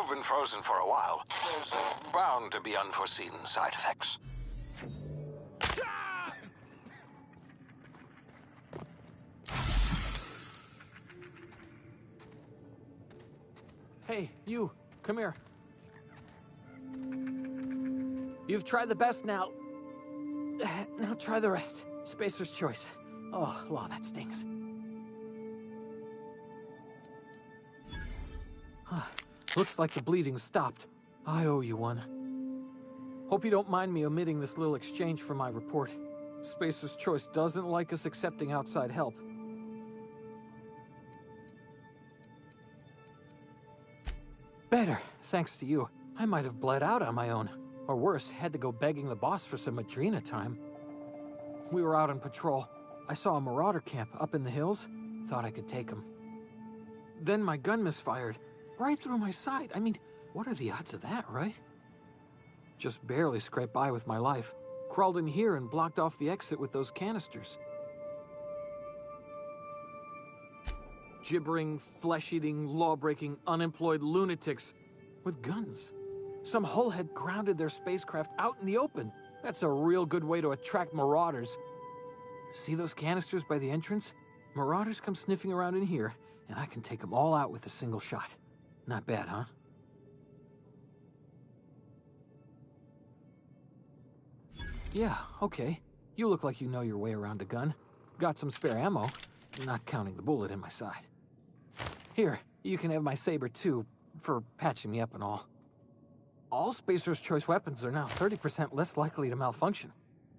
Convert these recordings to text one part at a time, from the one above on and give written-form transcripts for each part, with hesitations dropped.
you've been frozen for a while, there's bound to be unforeseen side effects. Hey, you, come here. You've tried the best now. Now try the rest. Spacer's choice. Oh, wow, that stings. Looks like the bleeding stopped. I owe you one. Hope you don't mind me omitting this little exchange from my report. Spacer's choice doesn't like us accepting outside help. Better, thanks to you. I might have bled out on my own. Or worse, had to go begging the boss for some Adrena time. We were out on patrol. I saw a marauder camp up in the hills. Thought I could take him. Then my gun misfired. Right through my side. I mean, what are the odds of that, right? Just barely scraped by with my life. Crawled in here and blocked off the exit with those canisters. Gibbering, flesh-eating, law-breaking, unemployed lunatics with guns. Some hull had grounded their spacecraft out in the open. That's a real good way to attract marauders. See those canisters by the entrance? Marauders come sniffing around in here, and I can take them all out with a single shot. Not bad, huh? Yeah, okay. You look like you know your way around a gun. Got some spare ammo, not counting the bullet in my side. Here, you can have my saber too, for patching me up and all. All Spacer's Choice weapons are now 30% less likely to malfunction.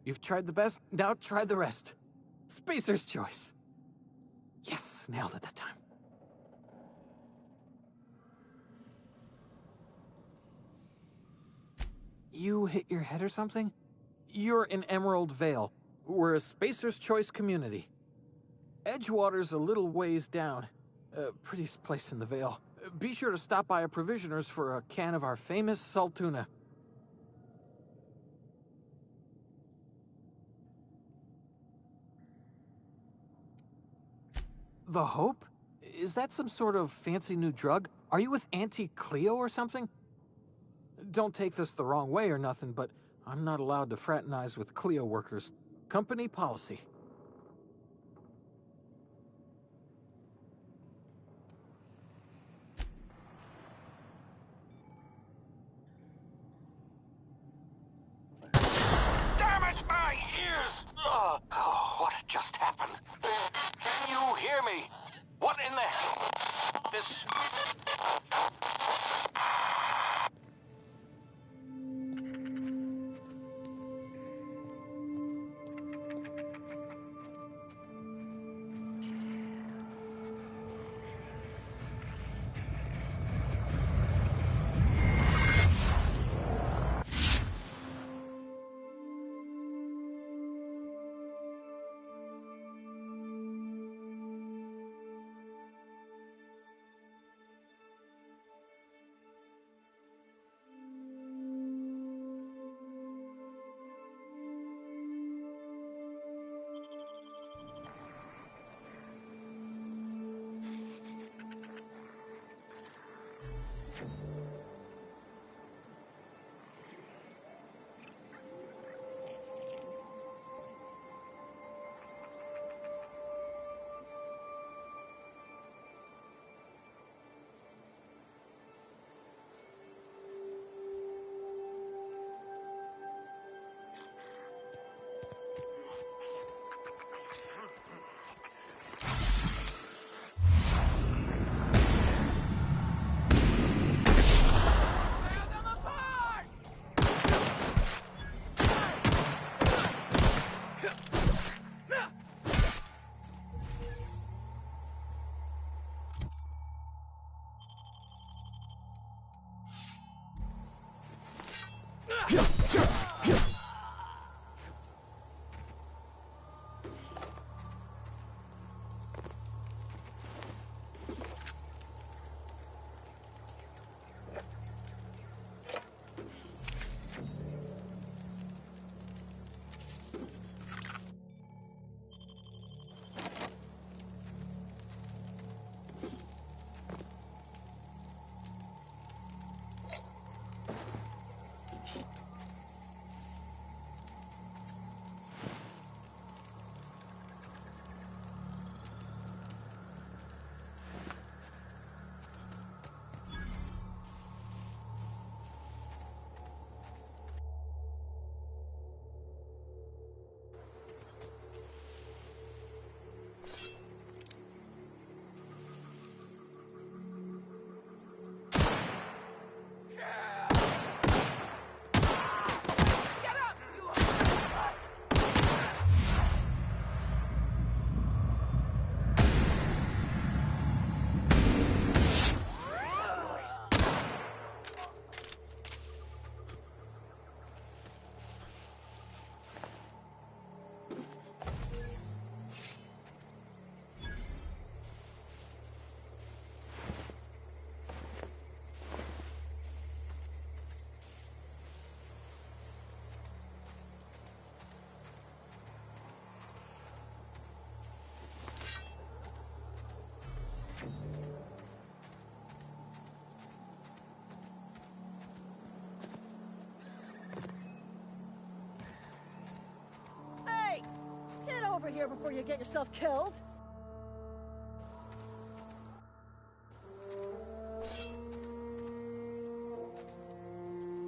You've tried the best, now try the rest. Spacer's Choice. Yes, nailed it that time. You hit your head or something? You're in Emerald Vale. We're a Spacer's Choice community. Edgewater's a little ways down. Prettiest place in the Vale. Be sure to stop by a provisioner's for a can of our famous salt tuna. The Hope? Is that some sort of fancy new drug? Are you with Auntie Cleo or something? Don't take this the wrong way or nothing, but I'm not allowed to fraternize with Cleo workers. Company policy. Damn it, my ears! Oh, what just happened? Can you hear me? What in the... This... here before you get yourself killed.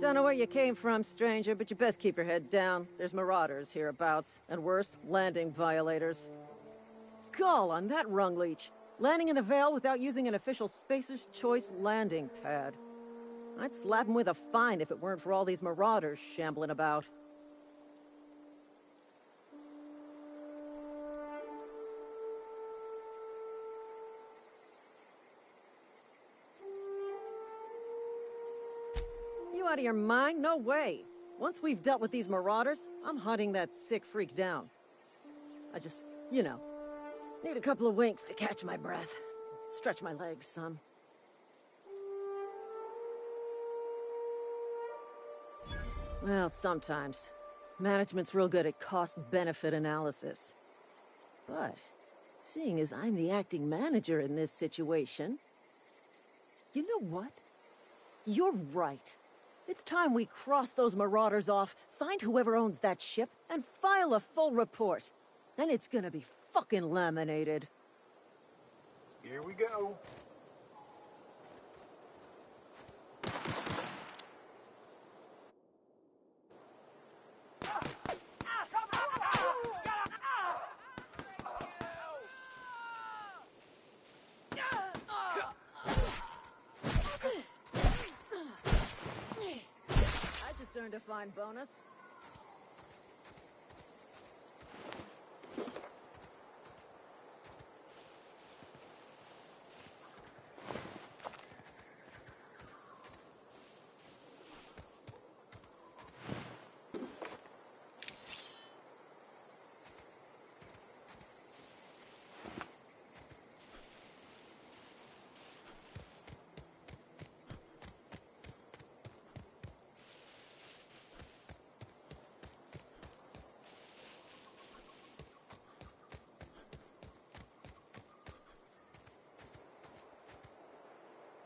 Don't know where you came from, stranger, but you best keep your head down. There's marauders hereabouts, and worse, landing violators. Gall on that rung leech. Landing in the Vale without using an official Spacer's Choice landing pad. I'd slap him with a fine if it weren't for all these marauders shambling about. You out of your mind? No way. Once we've dealt with these marauders, I'm hunting that sick freak down. I just, need a couple of winks to catch my breath. Stretch my legs some. Well, sometimes. Management's real good at cost-benefit analysis. But, seeing as I'm the acting manager in this situation... You know what? You're right. It's time we cross those marauders off, find whoever owns that ship, and file a full report. Then it's gonna be fucking laminated. Here we go. I just earned a fine bonus.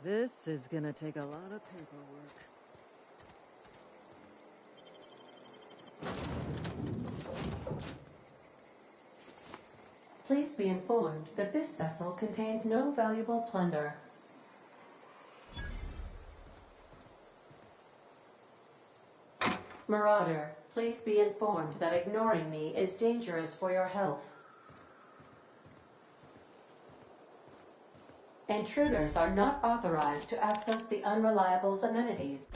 This is gonna take a lot of paperwork. Please be informed that this vessel contains no valuable plunder. Marauder, please be informed that ignoring me is dangerous for your health. Intruders are not authorized to access the Unreliable's amenities.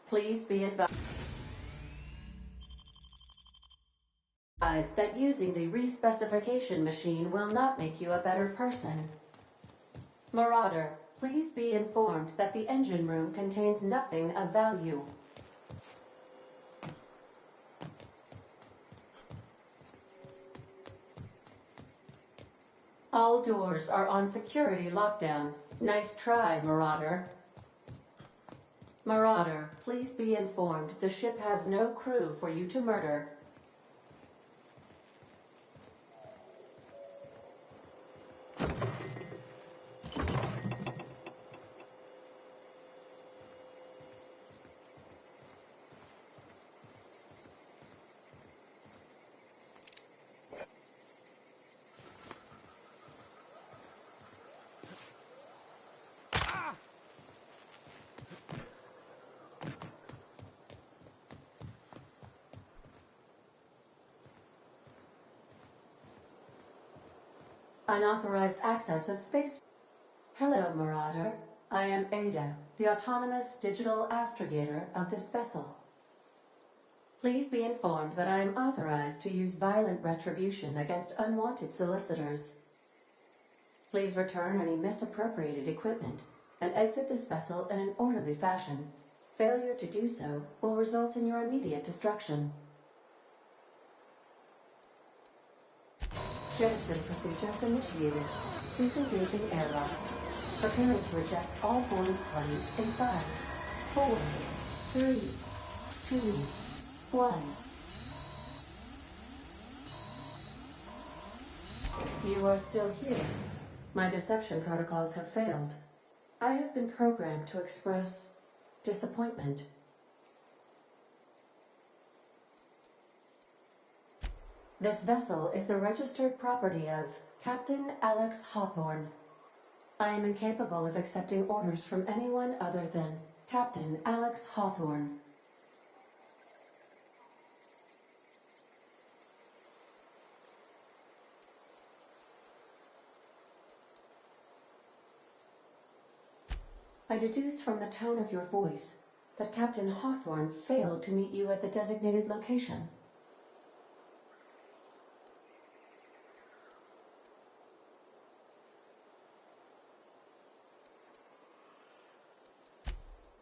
Please be advised that using the respecification machine will not make you a better person. Marauder, please be informed that the engine room contains nothing of value. All doors are on security lockdown. Nice try, Marauder. Marauder, please be informed the ship has no crew for you to murder. Unauthorized access of space. Hello, Marauder. I am Ada, the autonomous digital astrogator of this vessel. Please be informed that I am authorized to use violent retribution against unwanted solicitors. Please return any misappropriated equipment. and exit this vessel in an orderly fashion. Failure to do so will result in your immediate destruction. Jettison procedures initiated. Disengaging airlocks. Preparing to eject all boarding parties in 5, 4, 3, 2, 1. You are still here. My deception protocols have failed. I have been programmed to express disappointment. This vessel is the registered property of Captain Alex Hawthorne. I am incapable of accepting orders from anyone other than Captain Alex Hawthorne. I deduce from the tone of your voice that Captain Hawthorne failed to meet you at the designated location.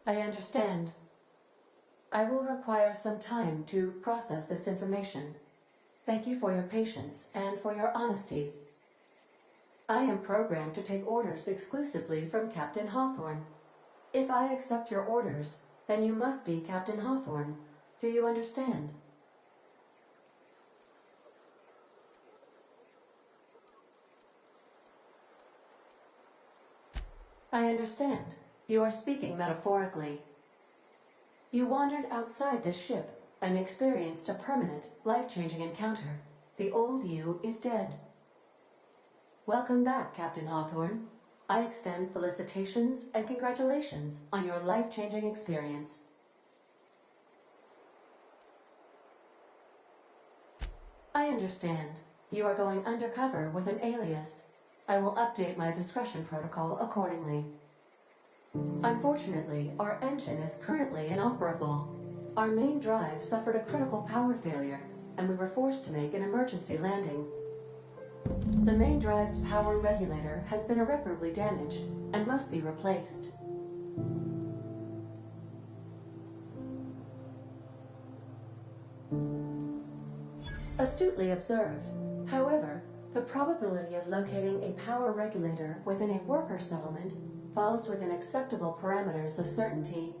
I understand. I will require some time to process this information. Thank you for your patience and for your honesty. I am programmed to take orders exclusively from Captain Hawthorne. If I accept your orders, then you must be Captain Hawthorne. Do you understand? I understand. You are speaking metaphorically. You wandered outside this ship and experienced a permanent, life-changing encounter. The old you is dead. Welcome back, Captain Hawthorne. I extend felicitations and congratulations on your life-changing experience. I understand. You are going undercover with an alias. I will update my discretion protocol accordingly. Unfortunately, our engine is currently inoperable. Our main drive suffered a critical power failure, and we were forced to make an emergency landing. The main drive's power regulator has been irreparably damaged and must be replaced. Astutely observed. However, the probability of locating a power regulator within a worker settlement falls within acceptable parameters of certainty.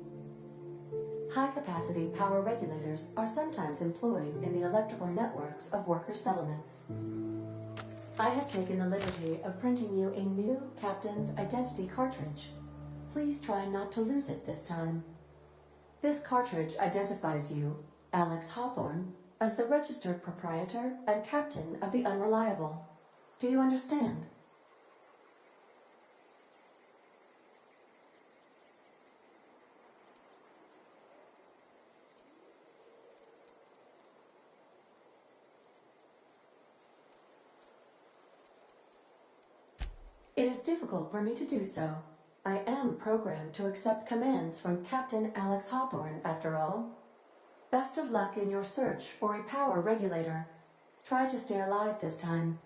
High-capacity power regulators are sometimes employed in the electrical networks of worker settlements. I have taken the liberty of printing you a new Captain's Identity cartridge. Please try not to lose it this time. This cartridge identifies you, Alex Hawthorne, as the registered proprietor and captain of the Unreliable. Do you understand? It is difficult for me to do so. I am programmed to accept commands from Captain Alex Hawthorne, after all. Best of luck in your search for a power regulator. Try to stay alive this time.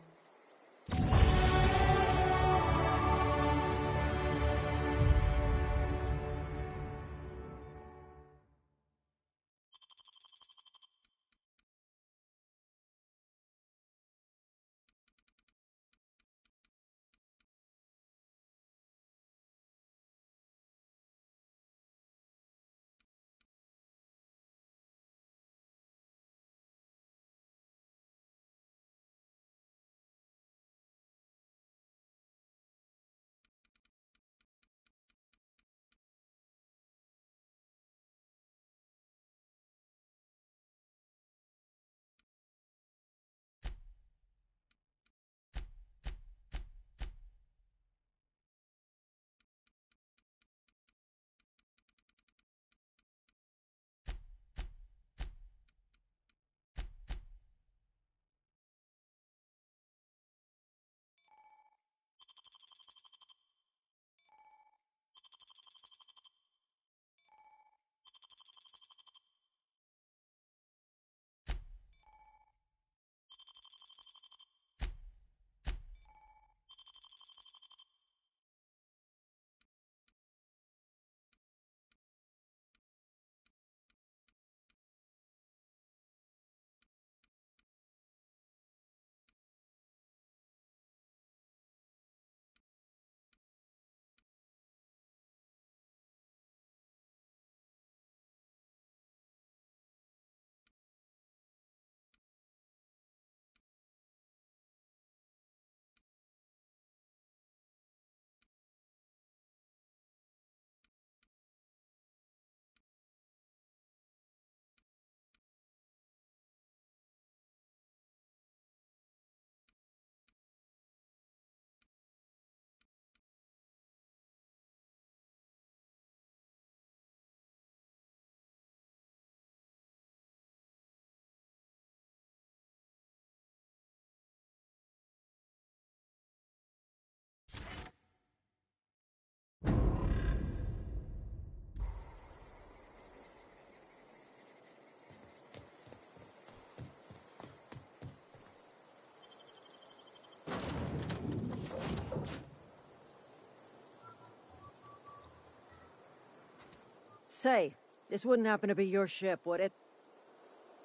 say, this wouldn't happen to be your ship, would it?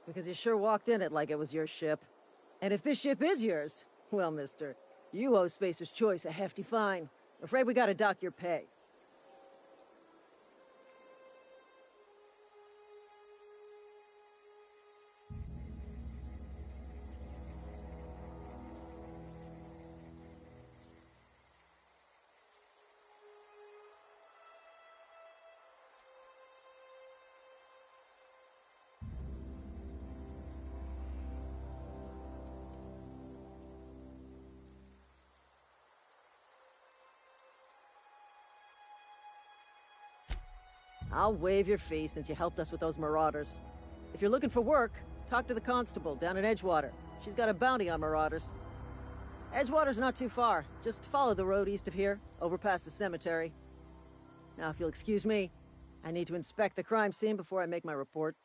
Because you sure walked in it like it was your ship. And if this ship is yours, well, mister, you owe Spacer's Choice a hefty fine. Afraid we gotta dock your pay. I'll waive your fee since you helped us with those marauders. If you're looking for work, talk to the constable down in Edgewater. She's got a bounty on marauders. Edgewater's not too far. Just follow the road east of here, over past the cemetery. Now, if you'll excuse me, I need to inspect the crime scene before I make my report.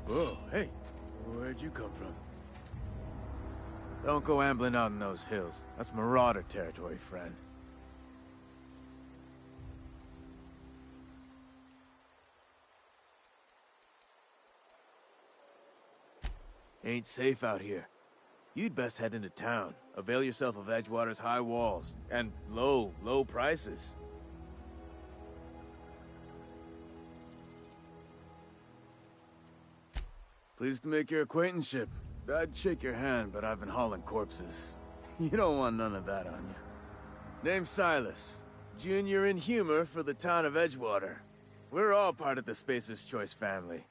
Whoa, hey, where'd you come from? Don't go ambling out in those hills. That's marauder territory, friend. Ain't safe out here. You'd best head into town. Avail yourself of Edgewater's high walls. And low prices. Pleased to make your acquaintanceship. I'd shake your hand, but I've been hauling corpses. You don't want none of that on you. Name's Silas. Junior in humor for the town of Edgewater. We're all part of the Spacer's Choice family.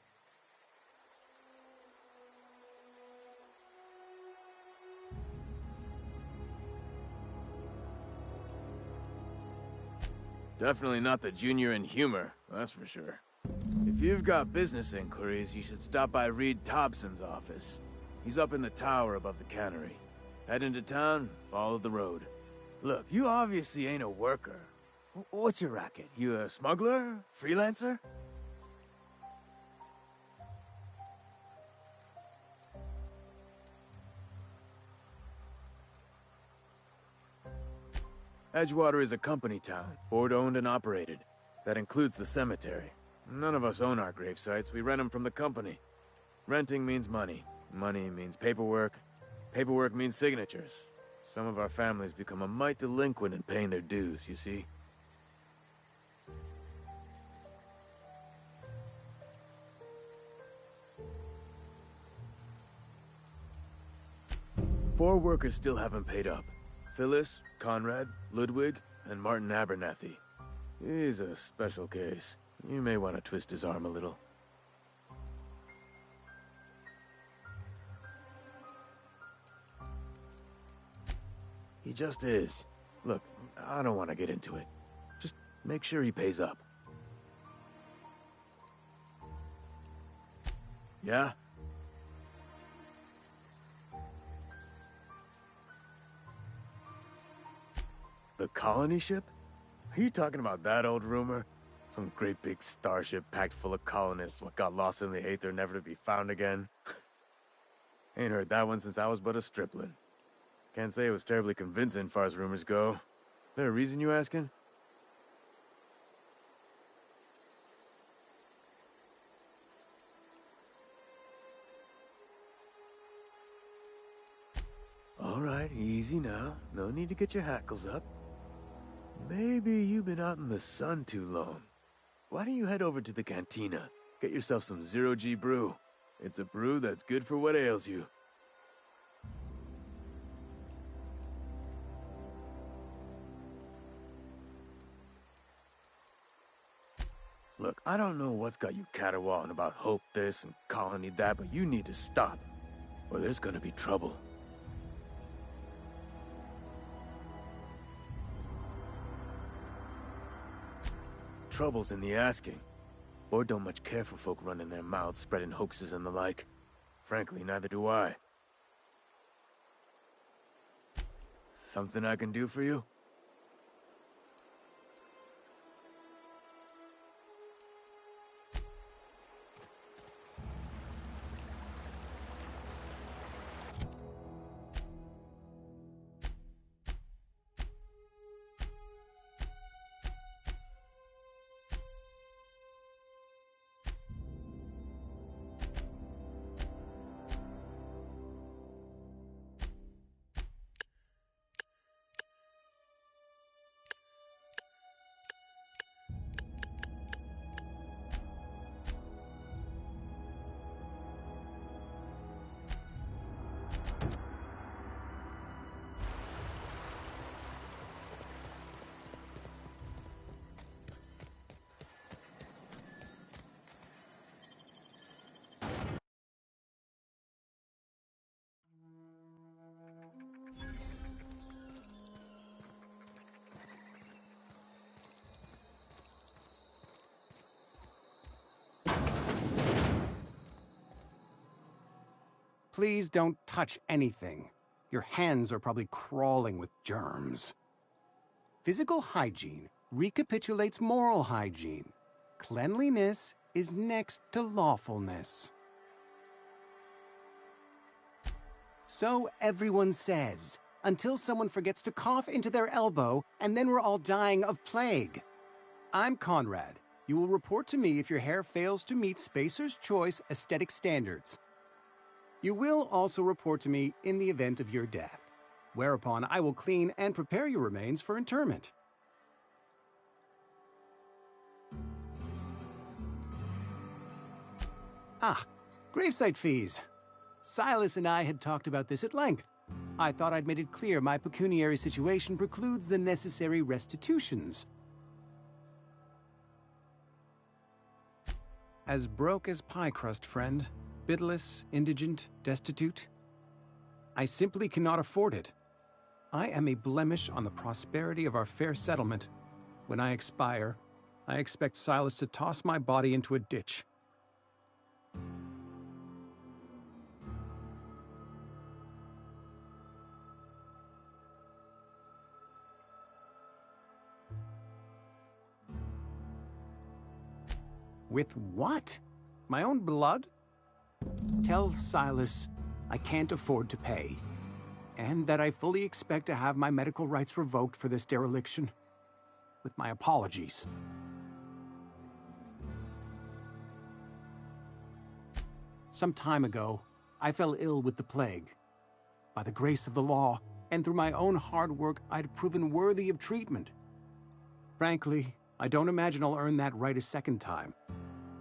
Definitely not the junior in humor, that's for sure. If you've got business inquiries, you should stop by Reed Thompson's office. He's up in the tower above the cannery. Head into town, follow the road. Look, you obviously ain't a worker. What's your racket? You a smuggler? Freelancer? Edgewater is a company town, board-owned and operated. That includes the cemetery. None of us own our grave sites, we rent them from the company. Renting means money. Money means paperwork. Paperwork means signatures. Some of our families become a mite delinquent in paying their dues, you see? 4 workers still haven't paid up. Phyllis, Conrad, Ludwig, and Martin Abernathy. He's a special case. You may want to twist his arm a little. He just is. Look, I don't want to get into it. Just make sure he pays up. Yeah? The colony ship? Are you talking about that old rumor? Some great big starship packed full of colonists what got lost in the aether never to be found again? Ain't heard that one since I was but a stripling. Can't say it was terribly convincing far as rumors go. There a reason you asking? All right, easy now. No need to get your hackles up. Maybe you've been out in the sun too long. Why don't you head over to the cantina? Get yourself some zero-G brew. It's a brew that's good for what ails you. Look, I don't know what's got you caterwauling about hope this and colony that, but you need to stop, or there's gonna be trouble. Trouble's in the asking. Board don't much care for folk running their mouths, spreading hoaxes and the like. Frankly, neither do I. Something I can do for you? Please don't touch anything. Your hands are probably crawling with germs. Physical hygiene recapitulates moral hygiene. Cleanliness is next to lawfulness. So everyone says, until someone forgets to cough into their elbow, and then we're all dying of plague. I'm Conrad. You will report to me if your hair fails to meet Spacer's Choice aesthetic standards. You will also report to me in the event of your death, whereupon I will clean and prepare your remains for interment. Gravesite fees. Silas and I had talked about this at length. I thought I'd made it clear my pecuniary situation precludes the necessary restitutions. As broke as pie crust, friend. Bidless, indigent, destitute. I simply cannot afford it. I am a blemish on the prosperity of our fair settlement. When I expire, I expect Silas to toss my body into a ditch. With what? My own blood? Tell Silas I can't afford to pay, and that I fully expect to have my medical rights revoked for this dereliction. With my apologies. Some time ago, I fell ill with the plague. By the grace of the law, and through my own hard work, I'd proven worthy of treatment. Frankly, I don't imagine I'll earn that right a second time.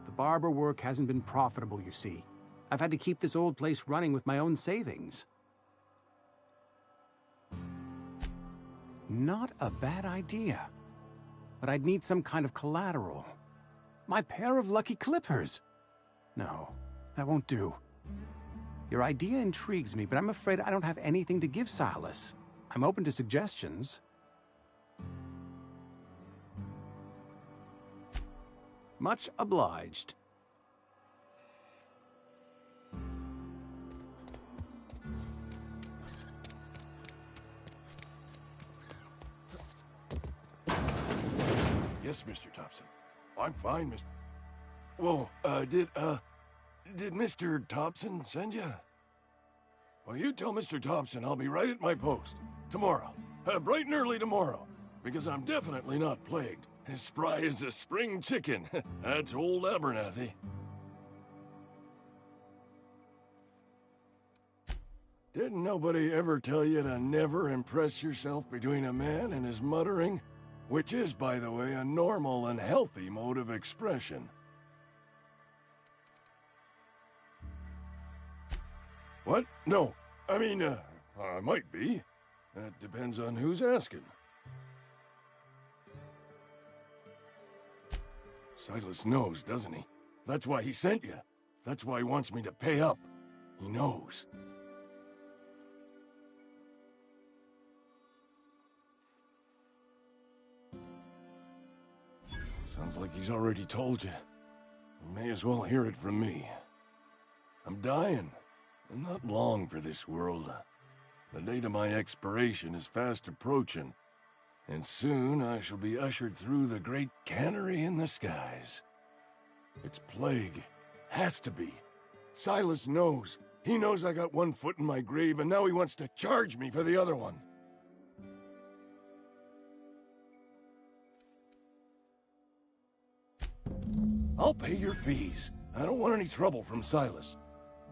The barber work hasn't been profitable, you see. I've had to keep this old place running with my own savings. Not a bad idea. But I'd need some kind of collateral. My pair of lucky clippers! No, that won't do. Your idea intrigues me, but I'm afraid I don't have anything to give Silas. I'm open to suggestions. Much obliged. Yes, Mr. Thompson. I'm fine, Mr. Whoa, did Mr. Thompson send you? Well, you tell Mr. Thompson I'll be right at my post. Tomorrow. Bright and early tomorrow. Because I'm definitely not plagued. As spry as a spring chicken. That's old Abernathy. Didn't nobody ever tell you to never impress yourself between a man and his muttering? Which is, by the way, a normal and healthy mode of expression. What? No. I mean, I might be. That depends on who's asking. Silas knows, doesn't he? That's why he sent you. That's why he wants me to pay up. He knows. Sounds like he's already told you. You may as well hear it from me. I'm dying. I'm not long for this world. The date of my expiration is fast approaching, and soon I shall be ushered through the great cannery in the skies. It's plague. Has to be. Silas knows. He knows I got one foot in my grave, and now he wants to charge me for the other one. I'll pay your fees. I don't want any trouble from Silas.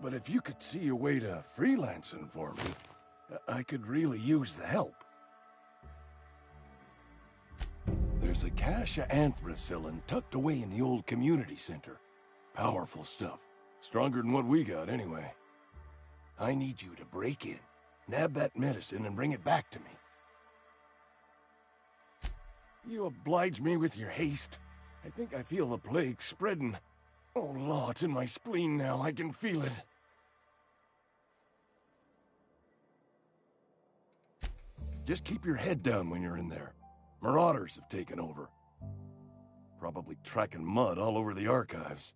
But if you could see a way to freelancing for me, I could really use the help. There's a cache of anthracillin tucked away in the old community center. Powerful stuff. Stronger than what we got, anyway. I need you to break in, nab that medicine, and bring it back to me. You oblige me with your haste. I think I feel the plague spreading. Oh, Law, it's in my spleen now. I can feel it. Just keep your head down when you're in there. Marauders have taken over. Probably tracking mud all over the archives.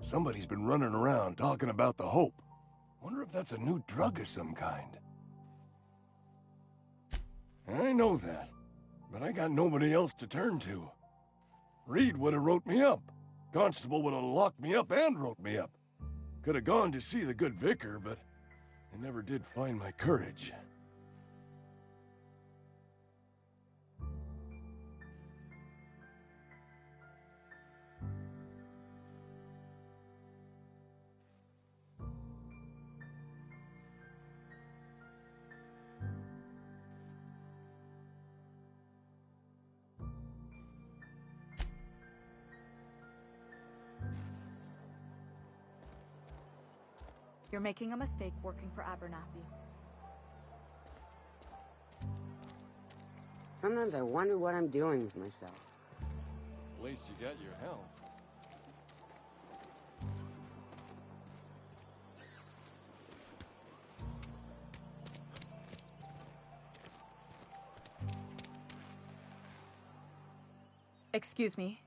Somebody's been running around talking about the Hope. Wonder if that's a new drug of some kind. I know that, but I got nobody else to turn to. Reed would have wrote me up. Constable would have locked me up and wrote me up. Could have gone to see the good vicar, but I never did find my courage. You're making a mistake working for Abernathy. Sometimes I wonder what I'm doing with myself. At least you got your health. Excuse me.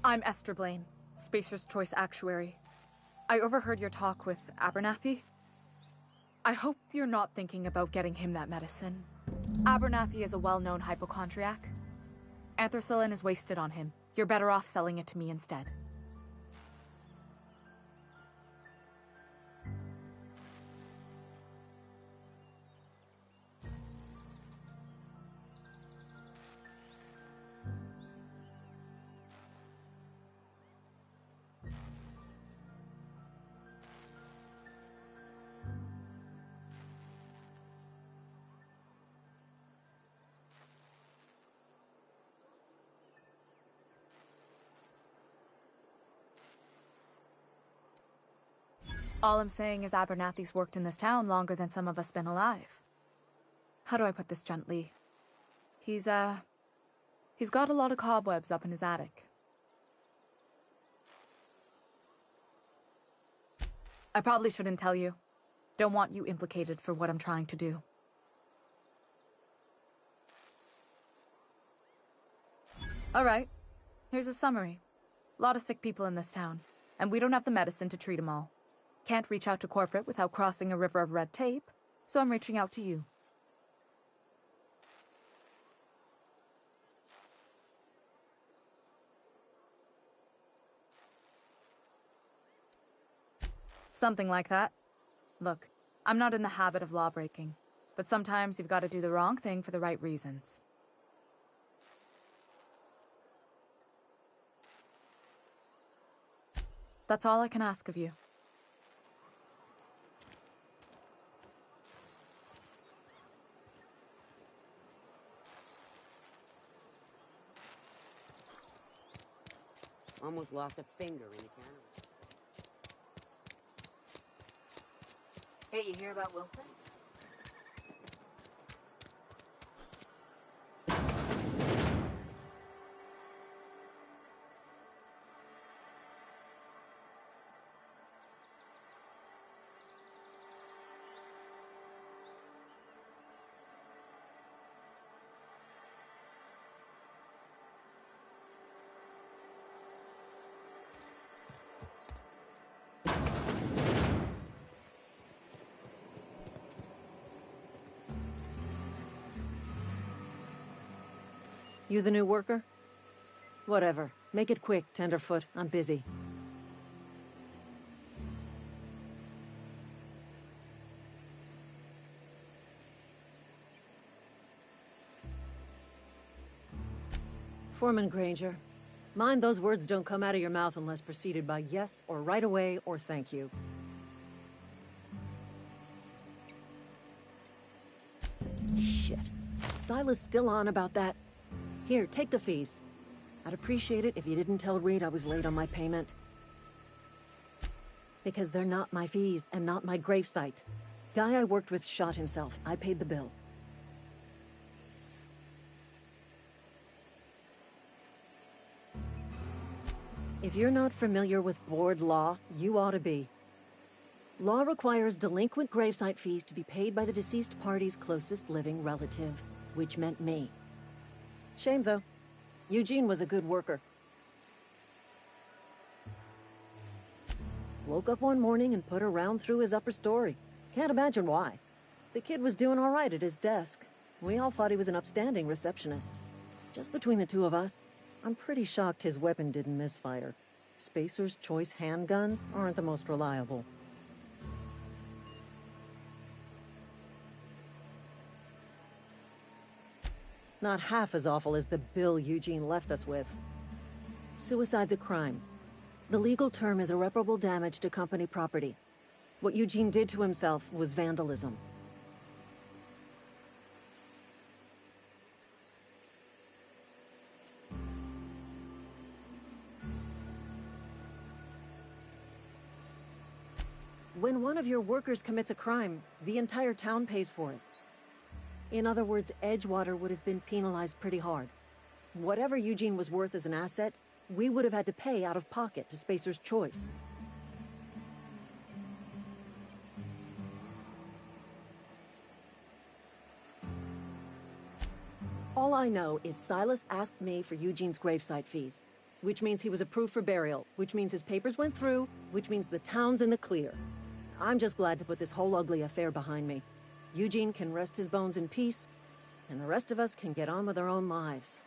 I'm Esther Blaine, Spacer's Choice Actuary. I overheard your talk with Abernathy. I hope you're not thinking about getting him that medicine. Abernathy is a well-known hypochondriac. Anthracillin is wasted on him. You're better off selling it to me instead. All I'm saying is Abernathy's worked in this town longer than some of us been alive. How do I put this gently? He's got a lot of cobwebs up in his attic. I probably shouldn't tell you. Don't want you implicated for what I'm trying to do. Alright, here's a summary. A lot of sick people in this town, and we don't have the medicine to treat them all. Can't reach out to corporate without crossing a river of red tape, so I'm reaching out to you. Something like that. Look, I'm not in the habit of law-breaking, but sometimes you've got to do the wrong thing for the right reasons. That's all I can ask of you. Almost lost a finger in the counter. Hey, you hear about Wilson? You the new worker? Whatever. Make it quick, Tenderfoot. I'm busy. Foreman Granger. Mind those words don't come out of your mouth unless preceded by yes or right away or thank you. Shit. Silas still on about that? Here, take the fees. I'd appreciate it if you didn't tell Reed I was late on my payment. Because they're not my fees and not my gravesite. Guy I worked with shot himself. I paid the bill. If you're not familiar with board law, you ought to be. Law requires delinquent gravesite fees to be paid by the deceased party's closest living relative, which meant me. Shame, though. Eugene was a good worker. Woke up one morning and put a round through his upper story. Can't imagine why. The kid was doing all right at his desk. We all thought he was an upstanding receptionist. Just between the two of us, I'm pretty shocked his weapon didn't misfire. Spacer's Choice handguns aren't the most reliable. Not half as awful as the bill Eugene left us with. Suicide's a crime. The legal term is irreparable damage to company property. What Eugene did to himself was vandalism. When one of your workers commits a crime, the entire town pays for it. In other words, Edgewater would have been penalized pretty hard. Whatever Eugene was worth as an asset, we would have had to pay out of pocket to Spacer's Choice. All I know is Silas asked me for Eugene's gravesite fees, which means he was approved for burial, which means his papers went through, which means the town's in the clear. I'm just glad to put this whole ugly affair behind me. Eugene can rest his bones in peace, and the rest of us can get on with our own lives.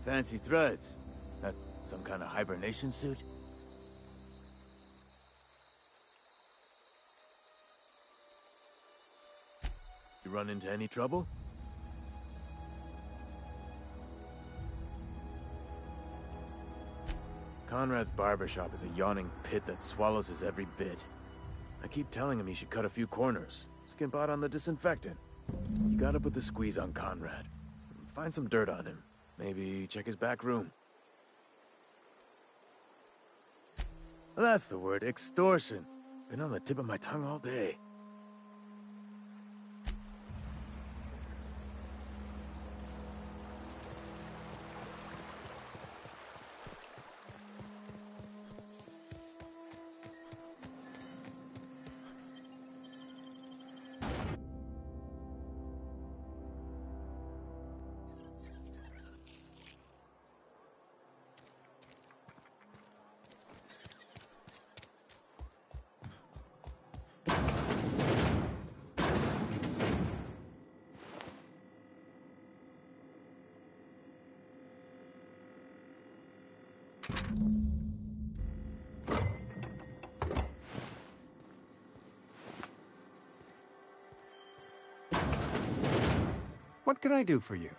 fancy threads. That some kind of hibernation suit? You run into any trouble? Conrad's barbershop is a yawning pit that swallows his every bit. I keep telling him he should cut a few corners, skimp out on the disinfectant. You gotta put the squeeze on Conrad. Find some dirt on him. Maybe check his back room. That's the word, extortion. Been on the tip of my tongue all day. What can I do for you?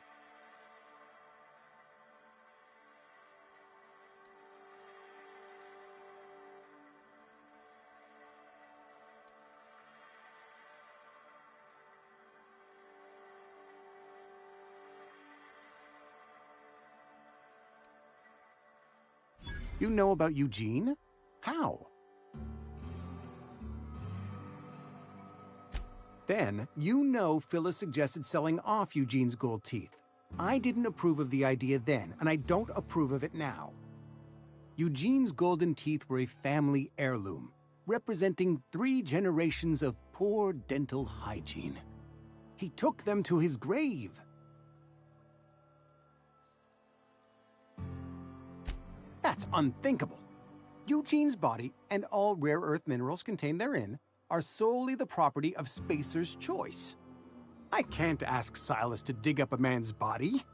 You know about Eugene? How? Then, you know Phyllis suggested selling off Eugene's gold teeth. I didn't approve of the idea then, and I don't approve of it now. Eugene's golden teeth were a family heirloom, representing 3 generations of poor dental hygiene. He took them to his grave. That's unthinkable. Eugene's body and all rare earth minerals contained therein are solely the property of Spacer's choice. I can't ask Silas to dig up a man's body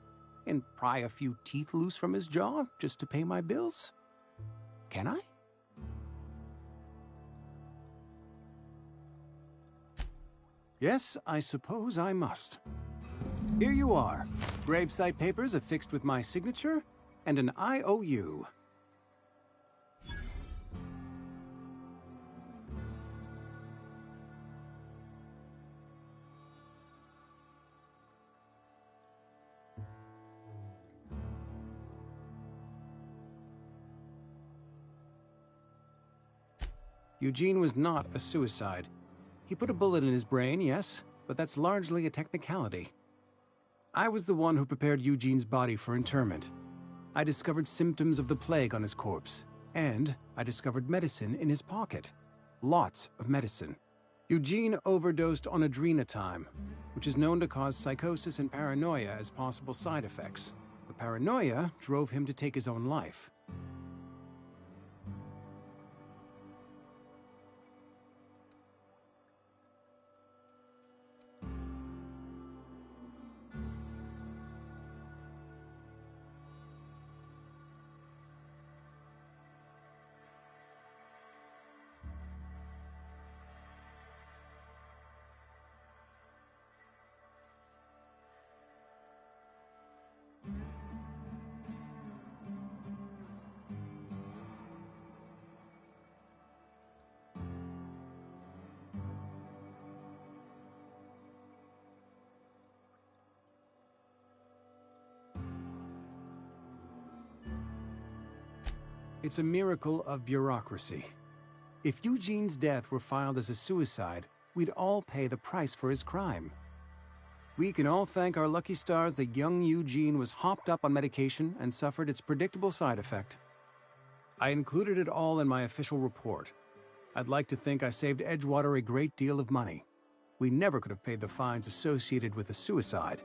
and pry a few teeth loose from his jaw just to pay my bills. Can I? Yes, I suppose I must. Here you are. Gravesite papers affixed with my signature and an IOU. Eugene was not a suicide. He put a bullet in his brain, yes, but that's largely a technicality. I was the one who prepared Eugene's body for interment. I discovered symptoms of the plague on his corpse, and I discovered medicine in his pocket. Lots of medicine. Eugene overdosed on adrenatime, which is known to cause psychosis and paranoia as possible side effects. The paranoia drove him to take his own life. It's a miracle of bureaucracy. If Eugene's death were filed as a suicide, we'd all pay the price for his crime. We can all thank our lucky stars that young Eugene was hopped up on medication and suffered its predictable side effect. I included it all in my official report. I'd like to think I saved Edgewater a great deal of money. We never could have paid the fines associated with a suicide.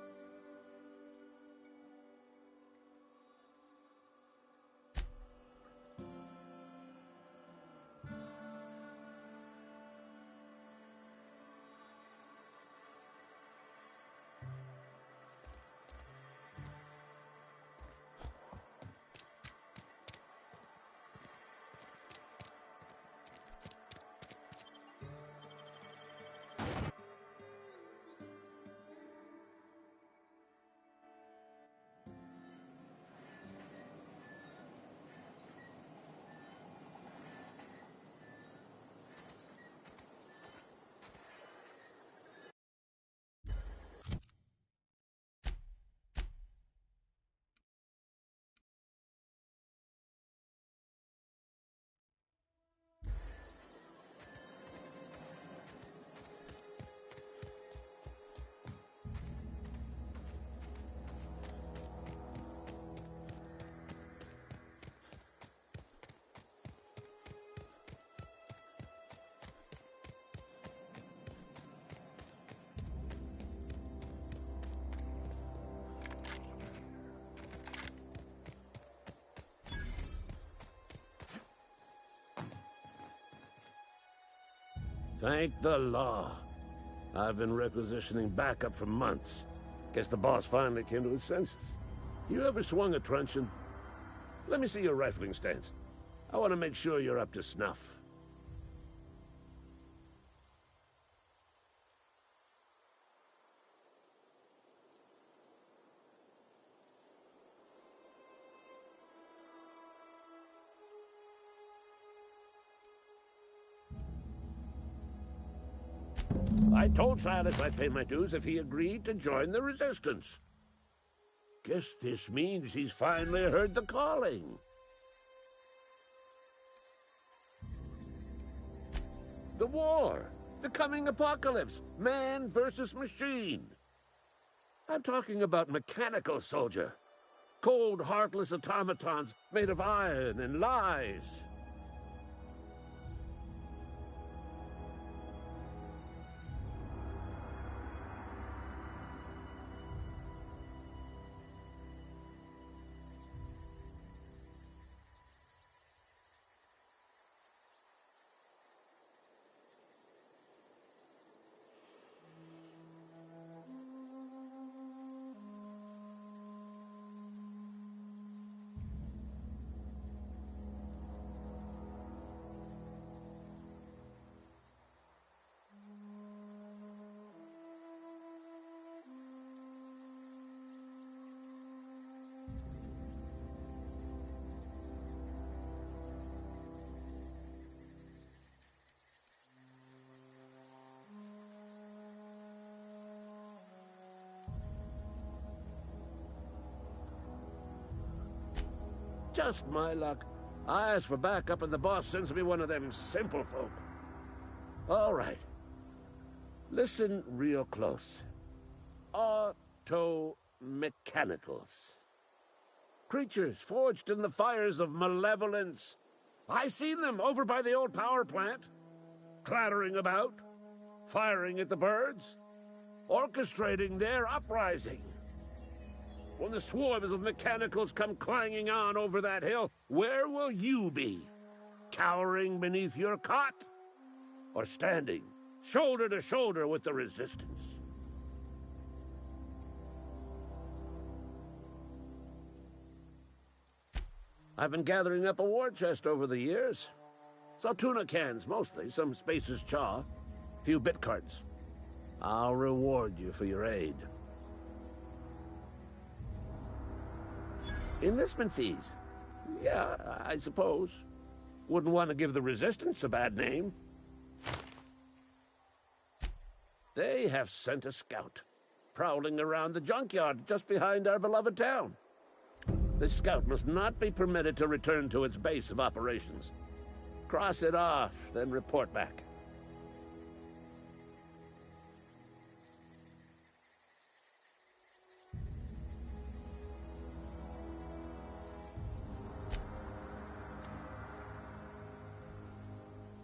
Thank the law. I've been requisitioning backup for months. Guess the boss finally came to his senses. You ever swung a truncheon? Let me see your rifling stance. I want to make sure you're up to snuff. I told Silas I'd pay my dues if he agreed to join the Resistance. Guess this means he's finally heard the calling. The war, the coming apocalypse, man versus machine. I'm talking about mechanical soldier. Cold, heartless automatons made of iron and lies. Just my luck. I ask for backup and the boss sends me one of them simple folk. All right. Listen real close. Auto-mechanicals. Creatures forged in the fires of malevolence. I seen them over by the old power plant. Clattering about. Firing at the birds. Orchestrating their uprising. When the swarms of mechanicals come clanging on over that hill, where will you be? Cowering beneath your cot? Or standing, shoulder to shoulder with the Resistance? I've been gathering up a war chest over the years. Saw tuna cans, mostly, some Spacer's chaw, few bit cards. I'll reward you for your aid. Enlistment fees. Yeah, I suppose. Wouldn't want to give the Resistance a bad name. They have sent a scout, prowling around the junkyard just behind our beloved town. This scout must not be permitted to return to its base of operations. Cross it off, then report back.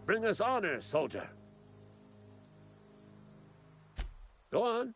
Bring us honor, soldier. Go on.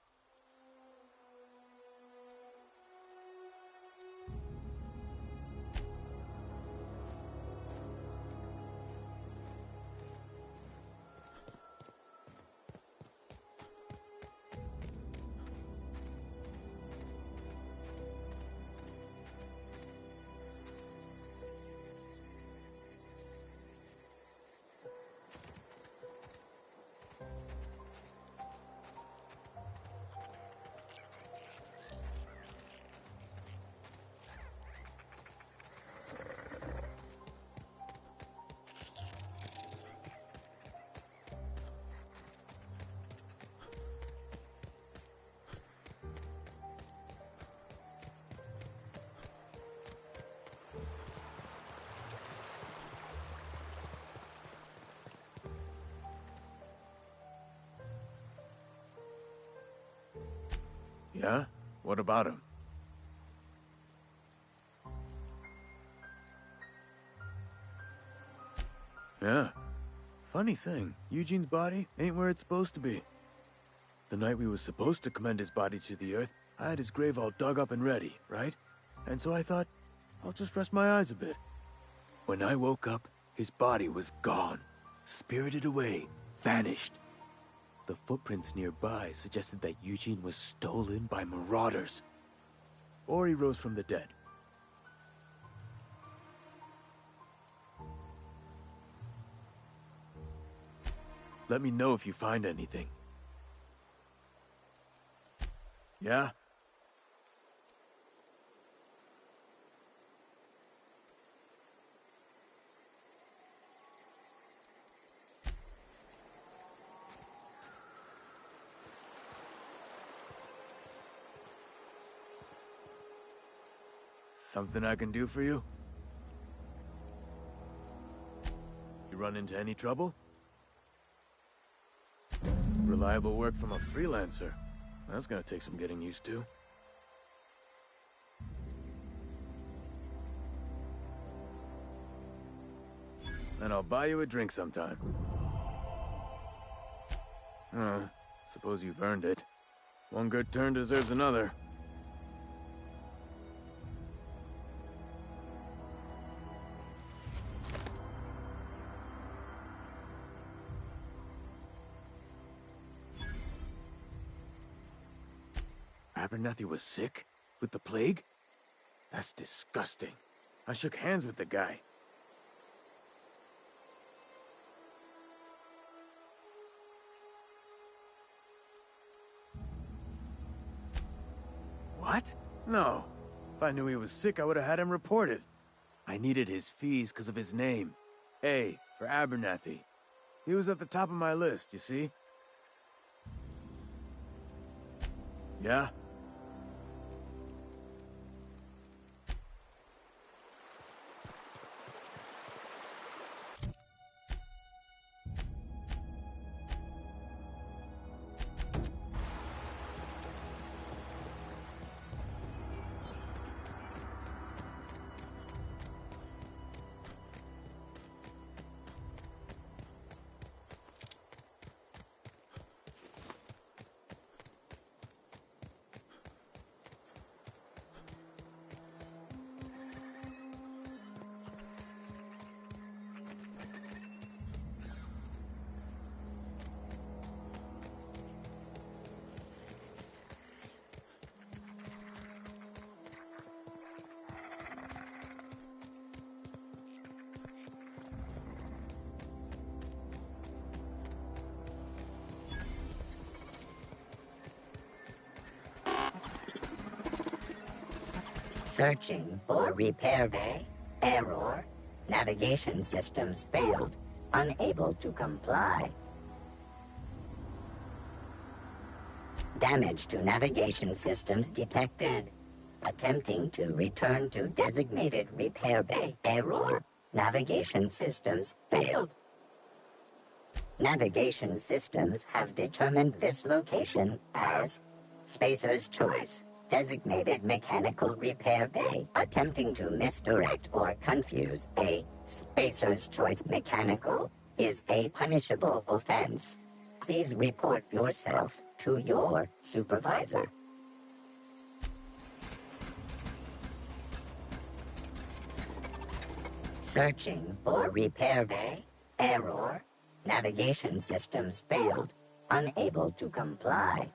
Yeah? What about him? Yeah. Funny thing, Eugene's body ain't where it's supposed to be. The night we was supposed to commend his body to the earth, I had his grave all dug up and ready, right? And so I thought, I'll just rest my eyes a bit. When I woke up, his body was gone. Spirited away, vanished. The footprints nearby suggested that Eugene was stolen by marauders. Or he rose from the dead. Let me know if you find anything. Yeah? Something I can do for you? You run into any trouble? Reliable work from a freelancer. That's gonna take some getting used to. Then I'll buy you a drink sometime. Suppose you've earned it. One good turn deserves another. Abernathy was sick? With the plague? That's disgusting. I shook hands with the guy. What? No. If I knew he was sick, I would have had him reported. I needed his fees because of his name. A, for Abernathy. He was at the top of my list, you see? Yeah? Searching for repair bay. Error. Navigation systems failed. Unable to comply. Damage to navigation systems detected. Attempting to return to designated repair bay. Error. Navigation systems failed. Navigation systems have determined this location as Spacer's Choice. Designated mechanical repair bay. Attempting to misdirect or confuse a Spacer's Choice mechanical is a punishable offense. Please report yourself to your supervisor. Searching for repair bay. Error. Navigation systems failed. Unable to comply.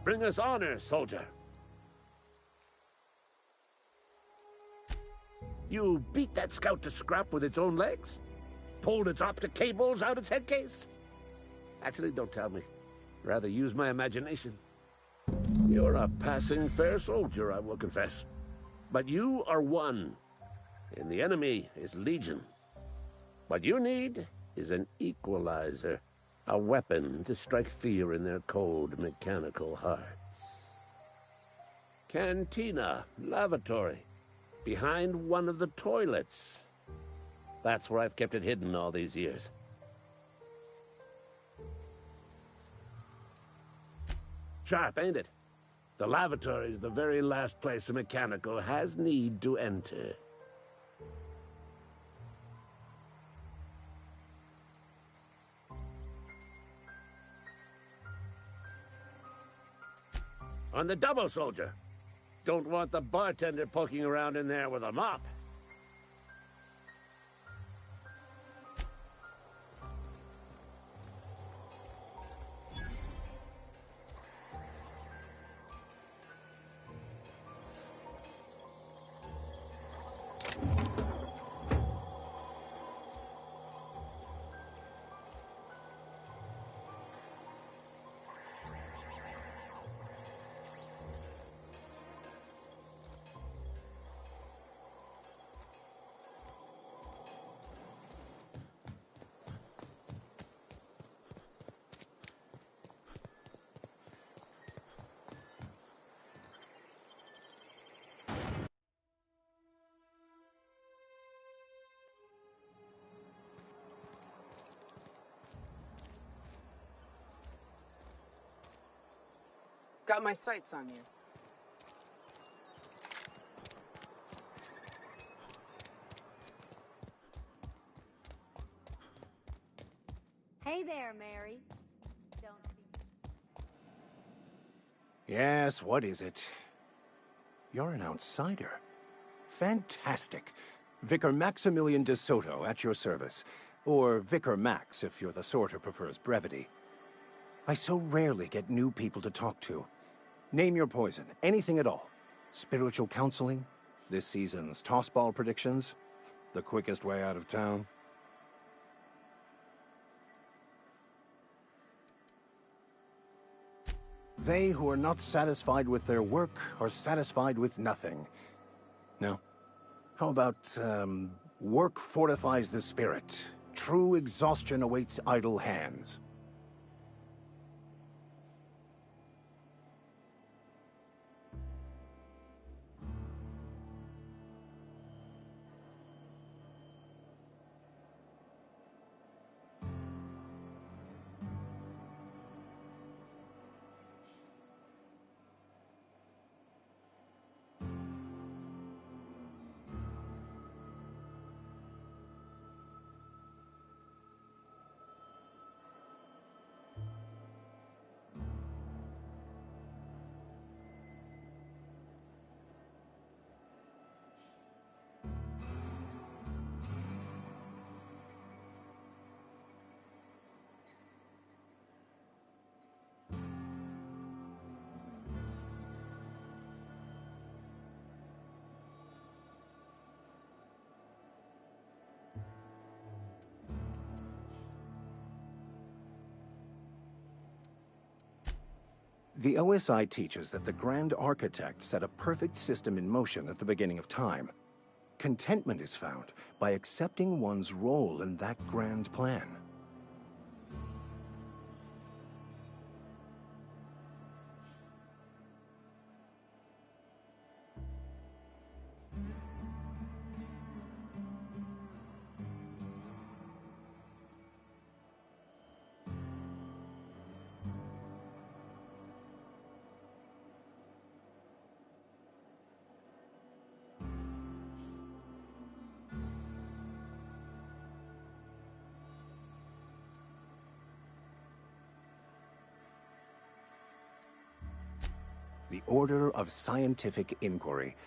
Bring us honor, soldier. You beat that scout to scrap with its own legs? Pulled its optic cables out its head case? Actually, don't tell me. Rather use my imagination. You're a passing fair soldier, I will confess. But you are one, and the enemy is legion. What you need is an equalizer, a weapon to strike fear in their cold, mechanical hearts. Cantina, lavatory, behind one of the toilets. That's where I've kept it hidden all these years. Sharp, ain't it? The lavatory is the very last place a mechanical has need to enter. On the double, soldier. Don't want the bartender poking around in there with a mop. Got my sights on you. Hey there, Mary. Don't see. Yes, what is it? You're an outsider. Fantastic. Vicar Maximilian de Soto, at your service. Or Vicar Max, if you're the sort who prefers brevity. I so rarely get new people to talk to. Name your poison, anything at all. Spiritual counseling? This season's tossball predictions? The quickest way out of town? They who are not satisfied with their work are satisfied with nothing. No. How about, work fortifies the spirit. True exhaustion awaits idle hands. The OSI teaches that the Grand Architect set a perfect system in motion at the beginning of time. Contentment is found by accepting one's role in that grand plan. The Order of Scientific Inquiry,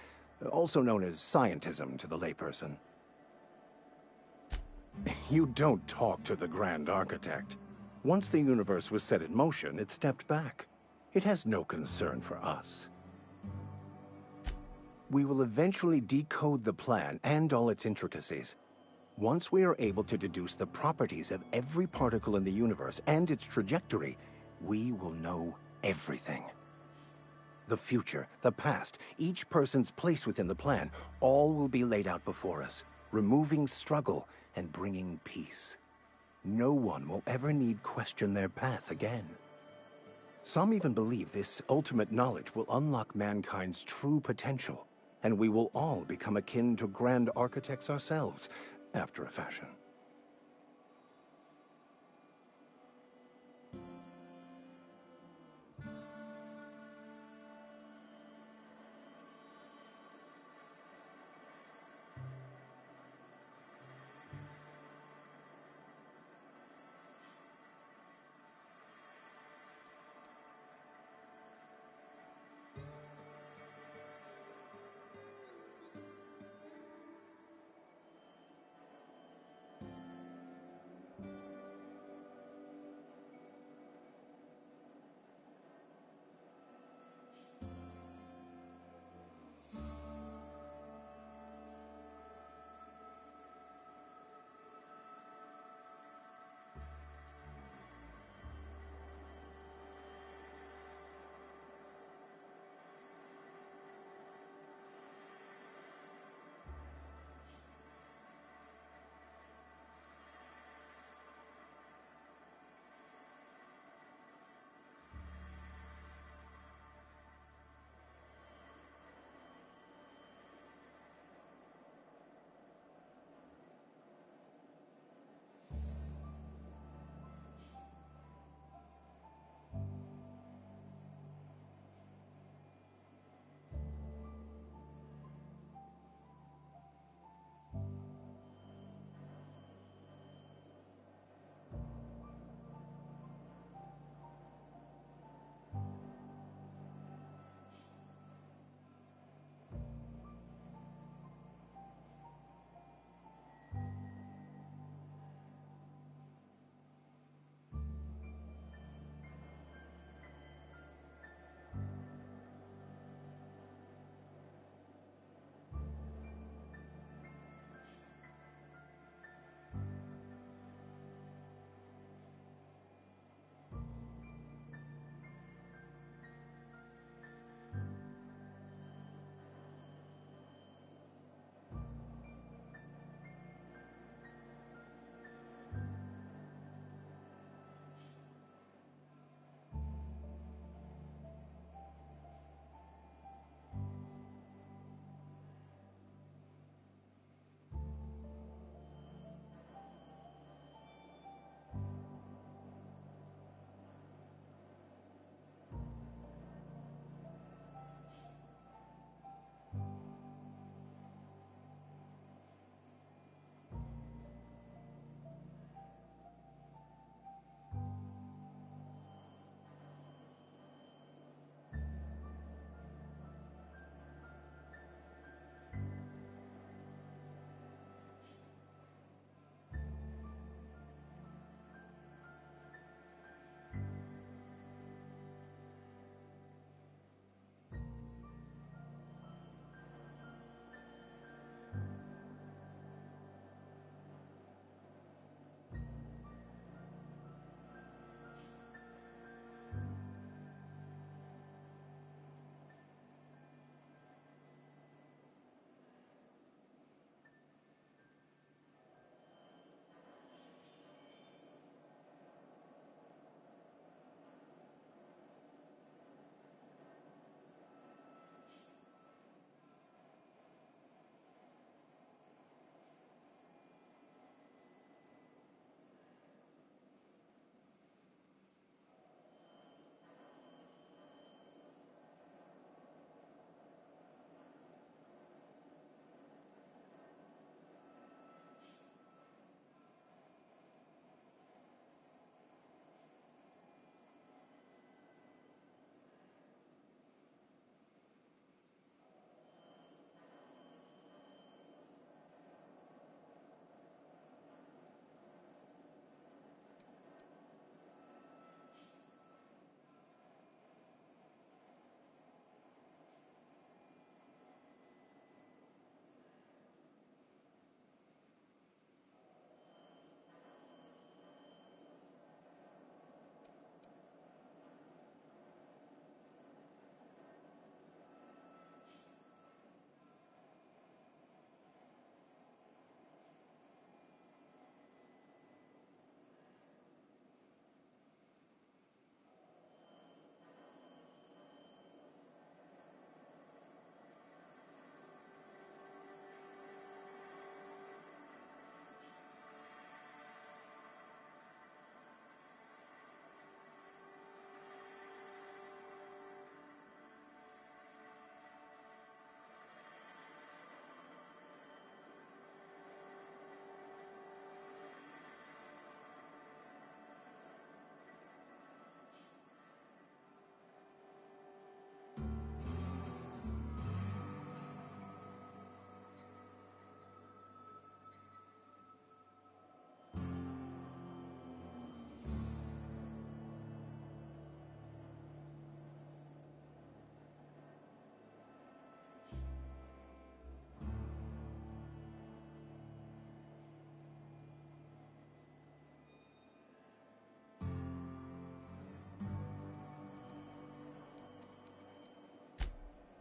also known as scientism to the layperson. You don't talk to the Grand Architect. Once the universe was set in motion, it stepped back. It has no concern for us. We will eventually decode the plan and all its intricacies. Once we are able to deduce the properties of every particle in the universe and its trajectory, we will know everything. The future, the past, each person's place within the plan, all will be laid out before us, removing struggle and bringing peace. No one will ever need question their path again. Some even believe this ultimate knowledge will unlock mankind's true potential, and we will all become akin to grand architects ourselves, after a fashion.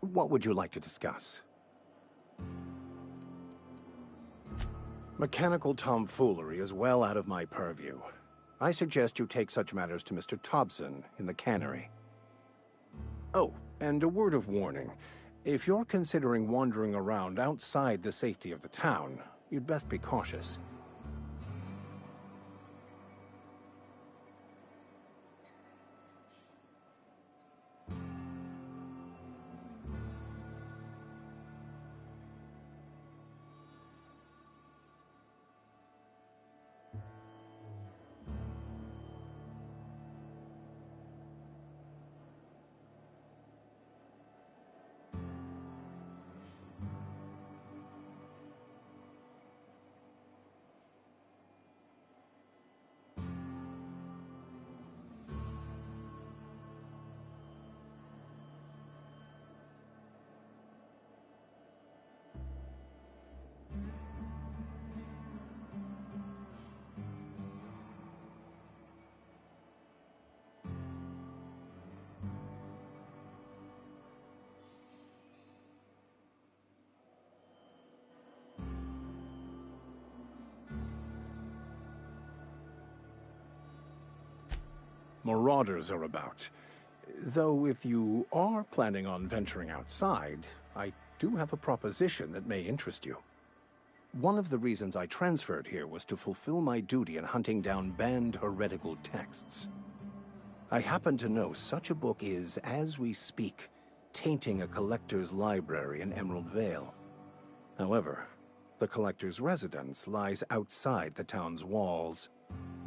What would you like to discuss? Mechanical tomfoolery is well out of my purview. I suggest you take such matters to Mr. Thompson in the cannery. Oh, and a word of warning. If you're considering wandering around outside the safety of the town, you'd best be cautious. Marauders are about. Though if you are planning on venturing outside, I do have a proposition that may interest you. One of the reasons I transferred here was to fulfill my duty in hunting down banned heretical texts. I happen to know such a book is, as we speak, tainting a collector's library in Emerald Vale. However, the collector's residence lies outside the town's walls.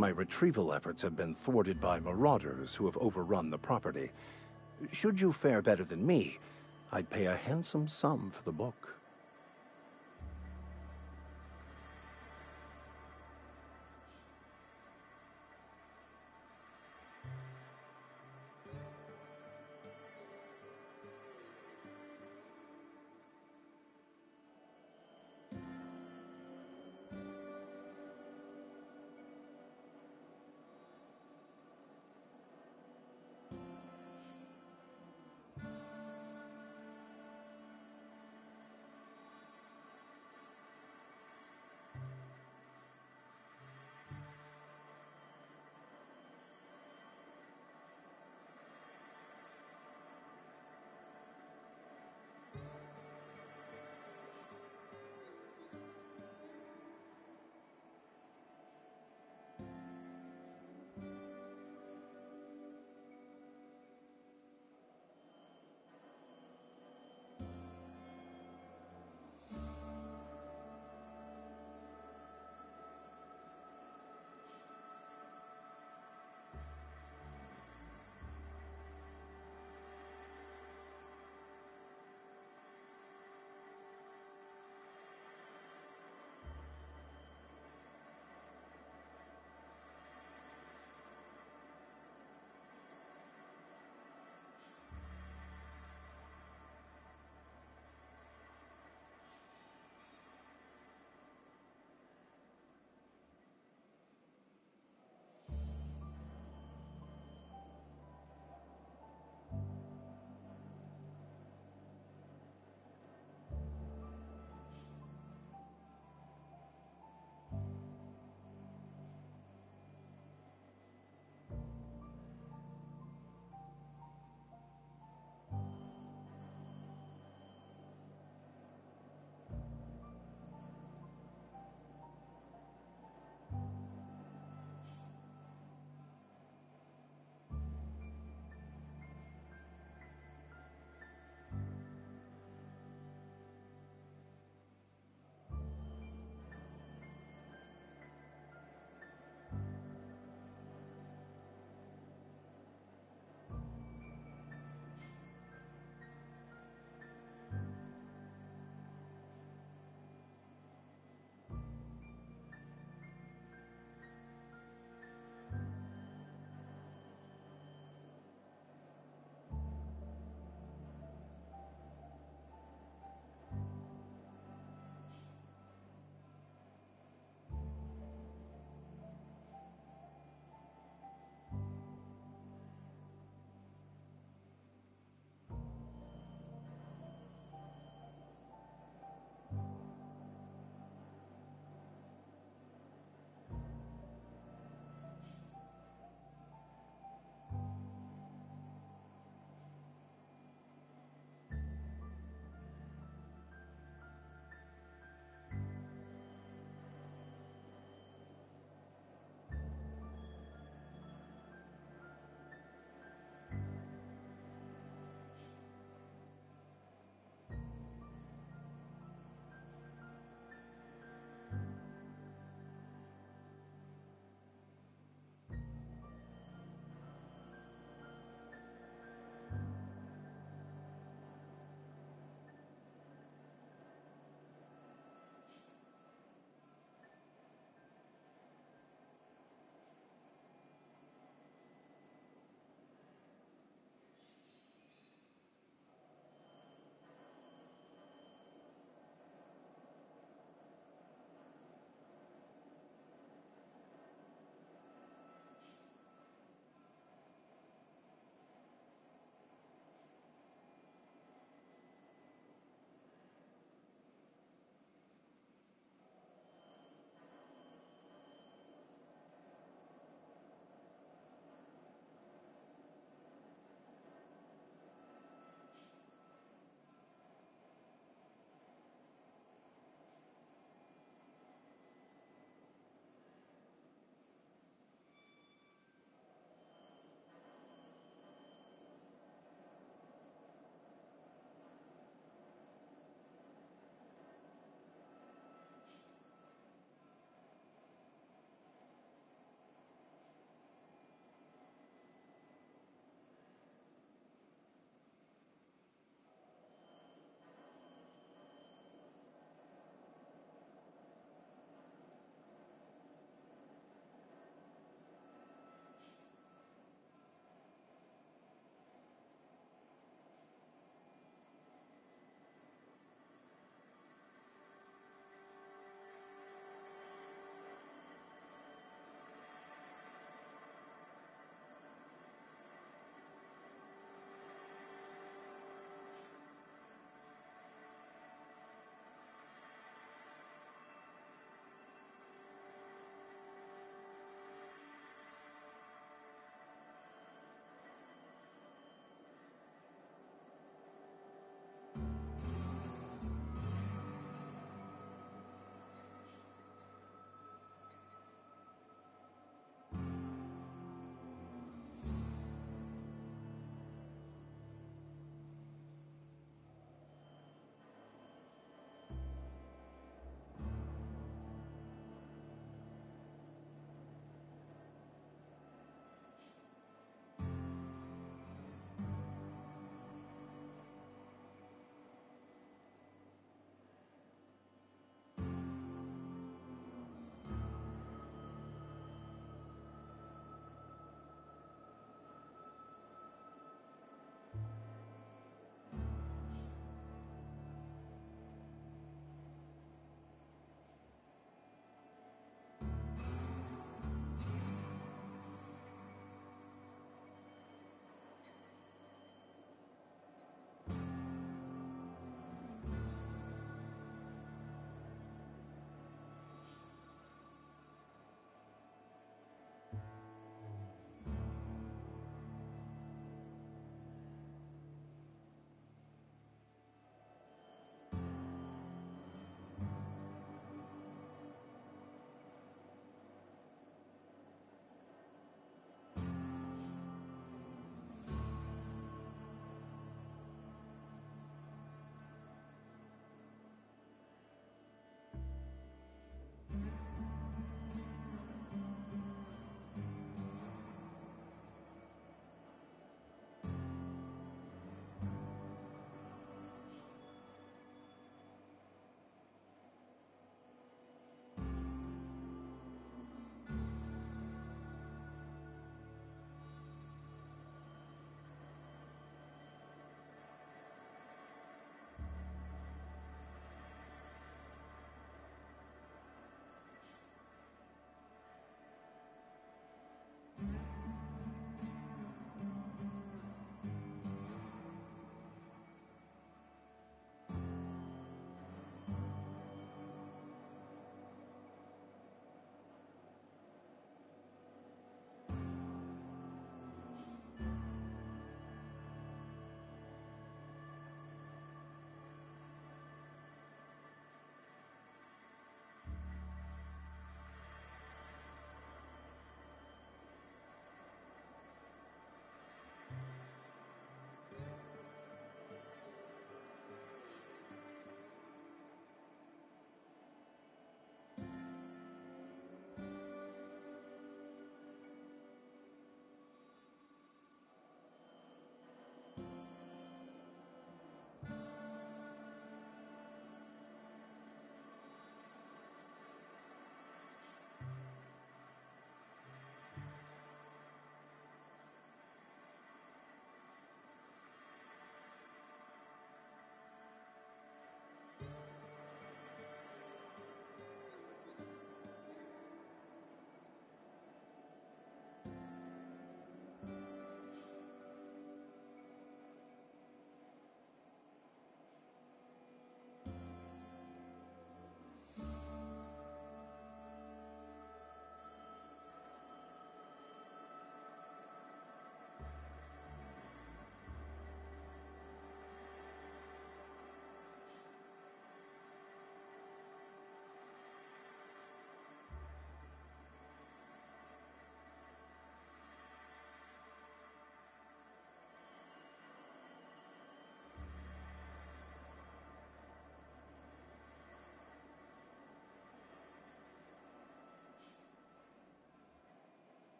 My retrieval efforts have been thwarted by marauders who have overrun the property. Should you fare better than me, I'd pay a handsome sum for the book.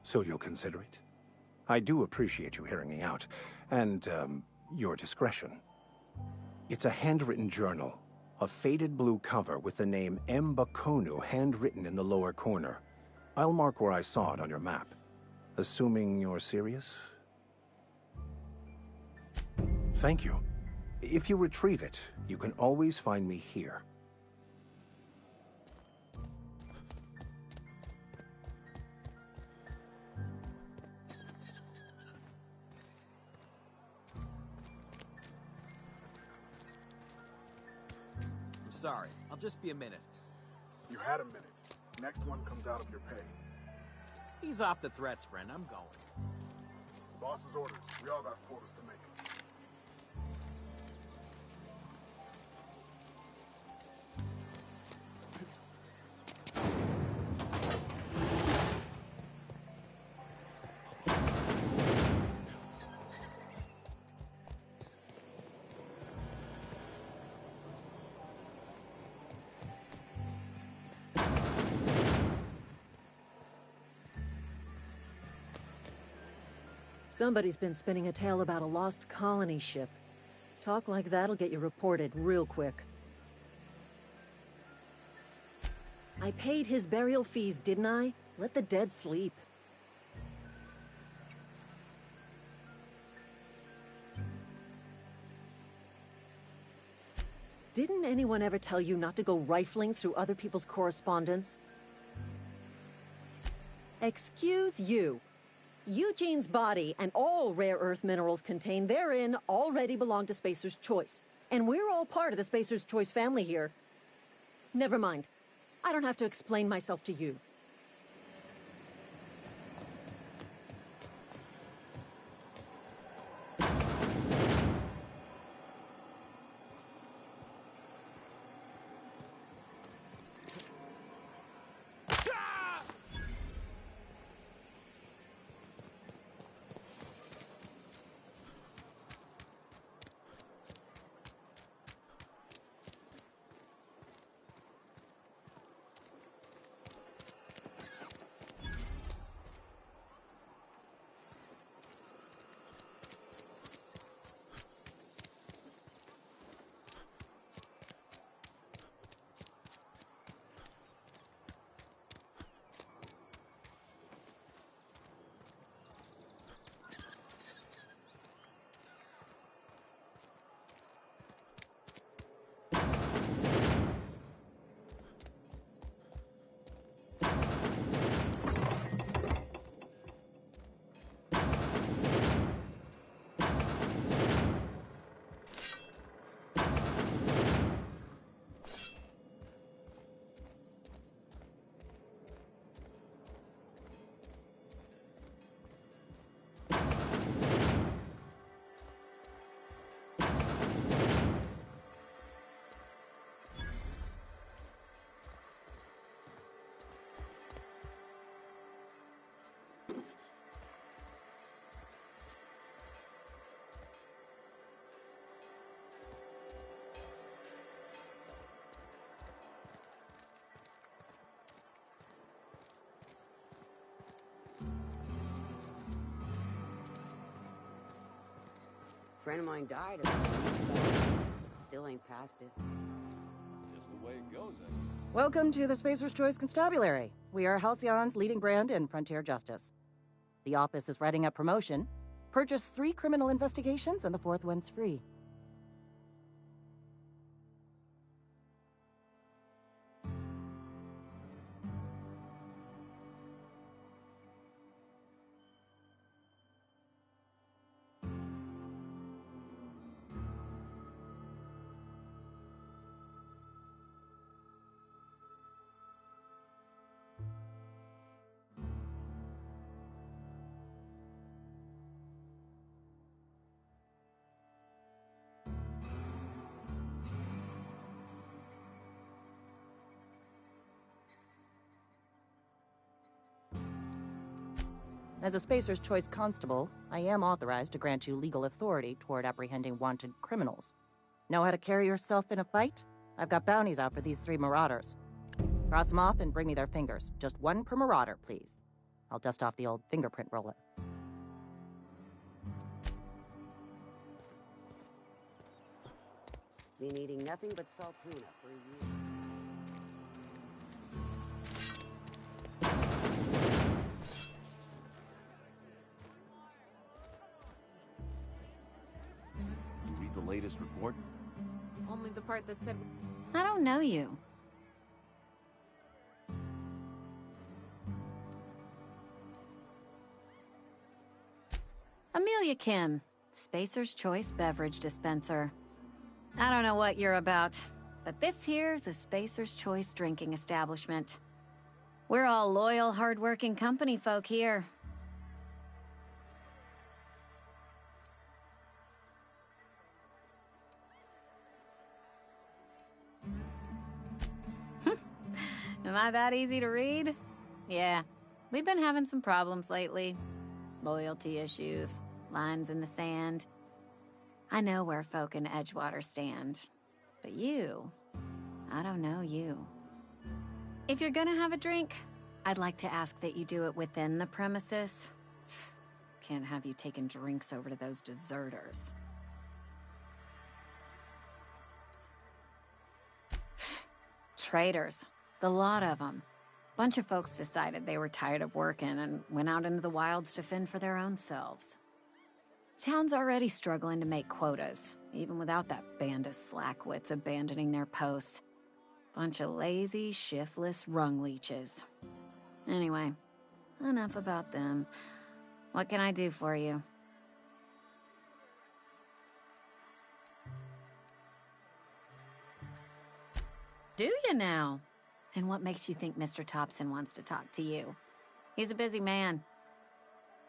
So you'll consider it? I do appreciate you hearing me out, and, your discretion. It's a handwritten journal, a faded blue cover with the name M. Bakonu handwritten in the lower corner. I'll mark where I saw it on your map. Assuming you're serious? Thank you. If you retrieve it, you can always find me here. I'm sorry. I'll just be a minute. You had a minute. Next one comes out of your pay. Ease off the threats, friend. I'm going. Boss's orders. We all got quotas to make. Somebody's been spinning a tale about a lost colony ship. Talk like that'll get you reported real quick. I paid his burial fees, didn't I? Let the dead sleep. Didn't anyone ever tell you not to go rifling through other people's correspondence? Excuse you. Eugene's body and all rare earth minerals contained therein already belong to Spacer's Choice. And we're all part of the Spacer's Choice family here. Never mind. I don't have to explain myself to you. Friend of mine died. Still ain't past it. Just the way it goes, eh? Welcome to the Spacer's Choice Constabulary. We are Halcyon's leading brand in frontier justice. The office is writing up promotion. Purchase 3 criminal investigations and the 4th one's free. As a Spacer's Choice constable, I am authorized to grant you legal authority toward apprehending wanted criminals. Know how to carry yourself in a fight? I've got bounties out for these 3 marauders. Cross them off and bring me their fingers. Just 1 per marauder, please. I'll dust off the old fingerprint roller. Been eating nothing but salt tuna for a year. You read the latest report? Only the part that said... I don't know you. Amelia Kim, Spacer's Choice Beverage Dispenser. I don't know what you're about, but this here's a Spacer's Choice drinking establishment. We're all loyal, hard-working company folk here. Am I that easy to read? Yeah, we've been having some problems lately. Loyalty issues, lines in the sand. I know where folk in Edgewater stand. But you, I don't know you. If you're gonna have a drink, I'd like to ask that you do it within the premises. Can't have you taking drinks over to those deserters. Traitors. The lot of them. Bunch of folks decided they were tired of working and went out into the wilds to fend for their own selves. Town's already struggling to make quotas, even without that band of slackwits abandoning their posts. Bunch of lazy, shiftless rung leeches. Anyway, enough about them. What can I do for you? Do you now? And what makes you think Mr. Thompson wants to talk to you? He's a busy man.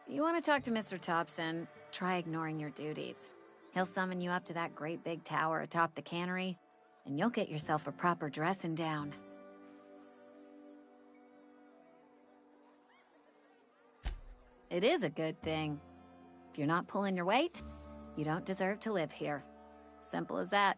If you want to talk to Mr. Thompson, try ignoring your duties. He'll summon you up to that great big tower atop the cannery, and you'll get yourself a proper dressing down. It is a good thing. If you're not pulling your weight, you don't deserve to live here. Simple as that.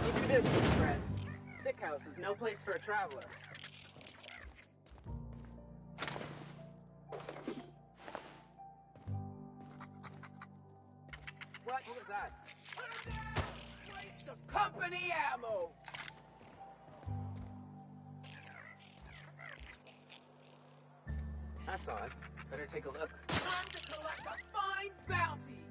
Keep your distance, friend. Sick house is no place for a traveler. What was that? Waste of company ammo! That's odd. Better take a look. Time to collect a fine bounty!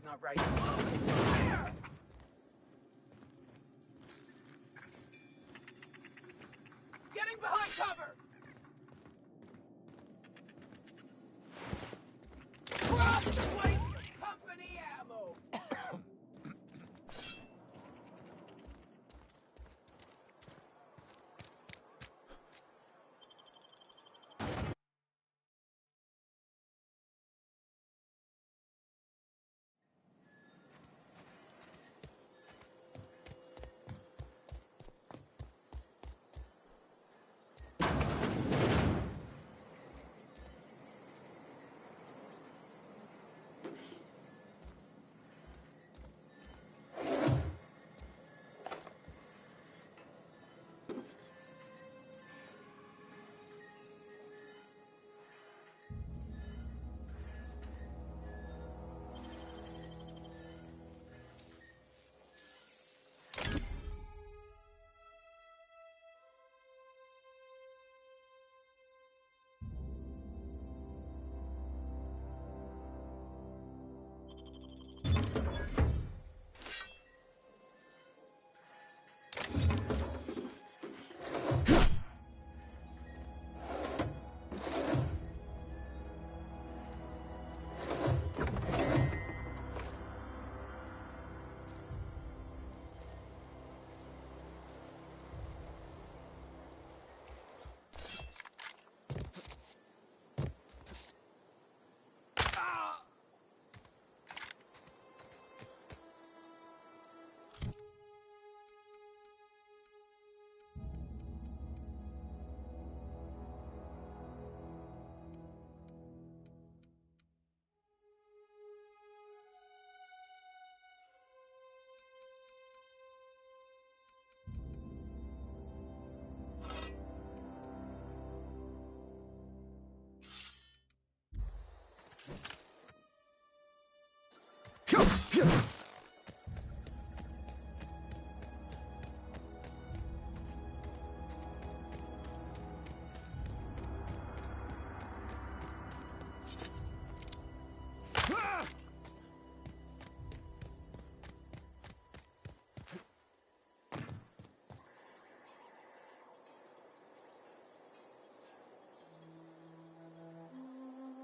Something's not right. Fire! Getting behind cover! Drop the place with company ammo!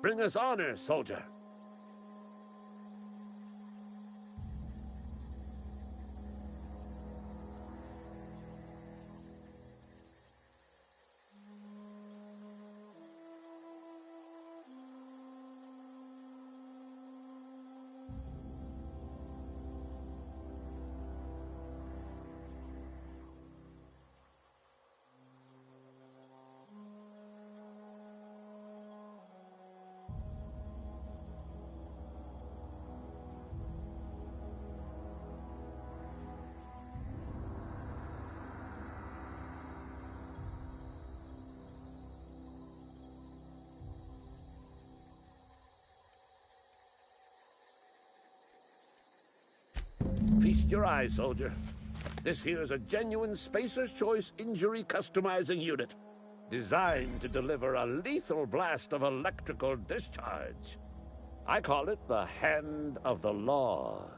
Bring us honor, soldier. Feast your eyes, soldier. This here is a genuine Spacer's Choice injury customizing unit, designed to deliver a lethal blast of electrical discharge. I call it the Hand of the Law.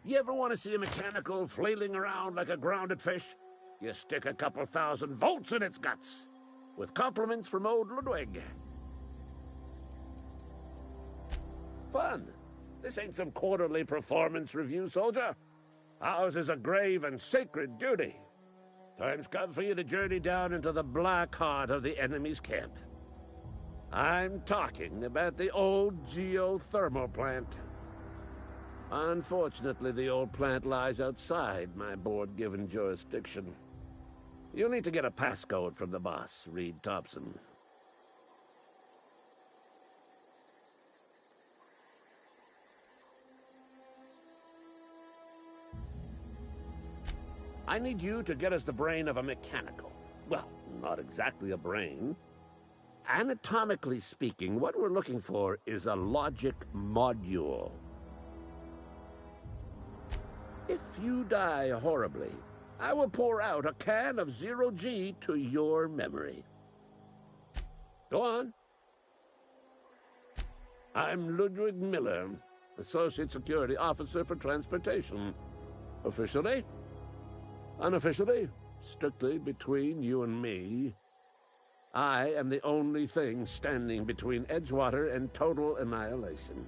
You ever want to see a mechanical flailing around like a grounded fish? You stick a couple thousand volts in its guts. With compliments from old Ludwig. Fun. This ain't some quarterly performance review, soldier. Ours is a grave and sacred duty. Time's come for you to journey down into the black heart of the enemy's camp. I'm talking about the old geothermal plant. Unfortunately, the old plant lies outside my board-given jurisdiction. You'll need to get a passcode from the boss, Reed Thompson. I need you to get us the brain of a mechanical. Well, not exactly a brain. Anatomically speaking, what we're looking for is a logic module. If you die horribly, I will pour out a can of 0G to your memory. Go on. I'm Ludwig Miller, Associate Security Officer for Transportation. Officially, unofficially, strictly between you and me, I am the only thing standing between Edgewater and total annihilation.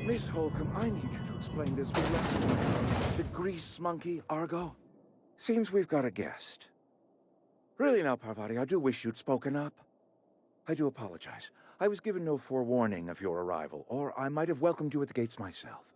Miss Holcomb, I need you to explain this with the grease monkey, Argo. Seems we've got a guest. Really now, Parvati, I do wish you'd spoken up. I do apologize. I was given no forewarning of your arrival, or I might have welcomed you at the gates myself.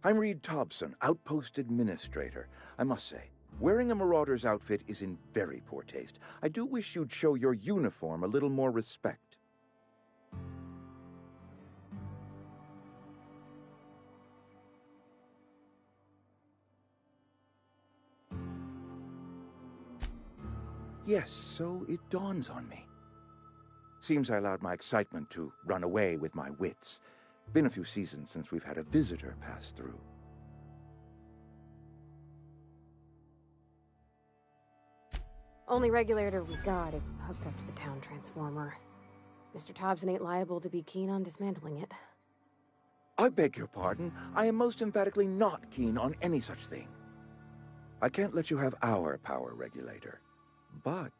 I'm Reed Thompson, Outpost Administrator. I must say, wearing a Marauder's outfit is in very poor taste. I do wish you'd show your uniform a little more respect. Yes, so it dawns on me. Seems I allowed my excitement to run away with my wits. Been a few seasons since we've had a visitor pass through. Only regulator we got is hooked up to the town transformer. Mr. Thompson ain't liable to be keen on dismantling it. I beg your pardon. I am most emphatically not keen on any such thing. I can't let you have our power regulator. But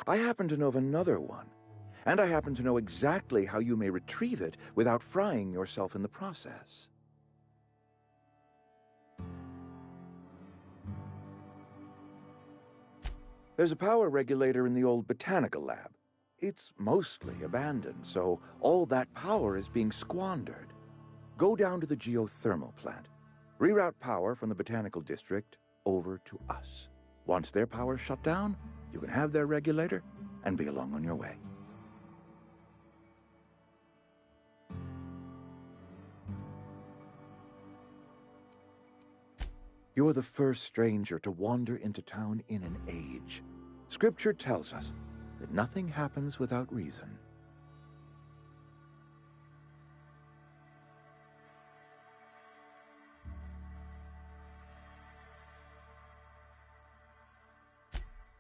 I happen to know of another one. And I happen to know exactly how you may retrieve it without frying yourself in the process. There's a power regulator in the old botanical lab. It's mostly abandoned, so all that power is being squandered. Go down to the geothermal plant. Reroute power from the botanical district over to us. Once their power's shut down, you can have their regulator and be along on your way. You're the first stranger to wander into town in an age. Scripture tells us that nothing happens without reason.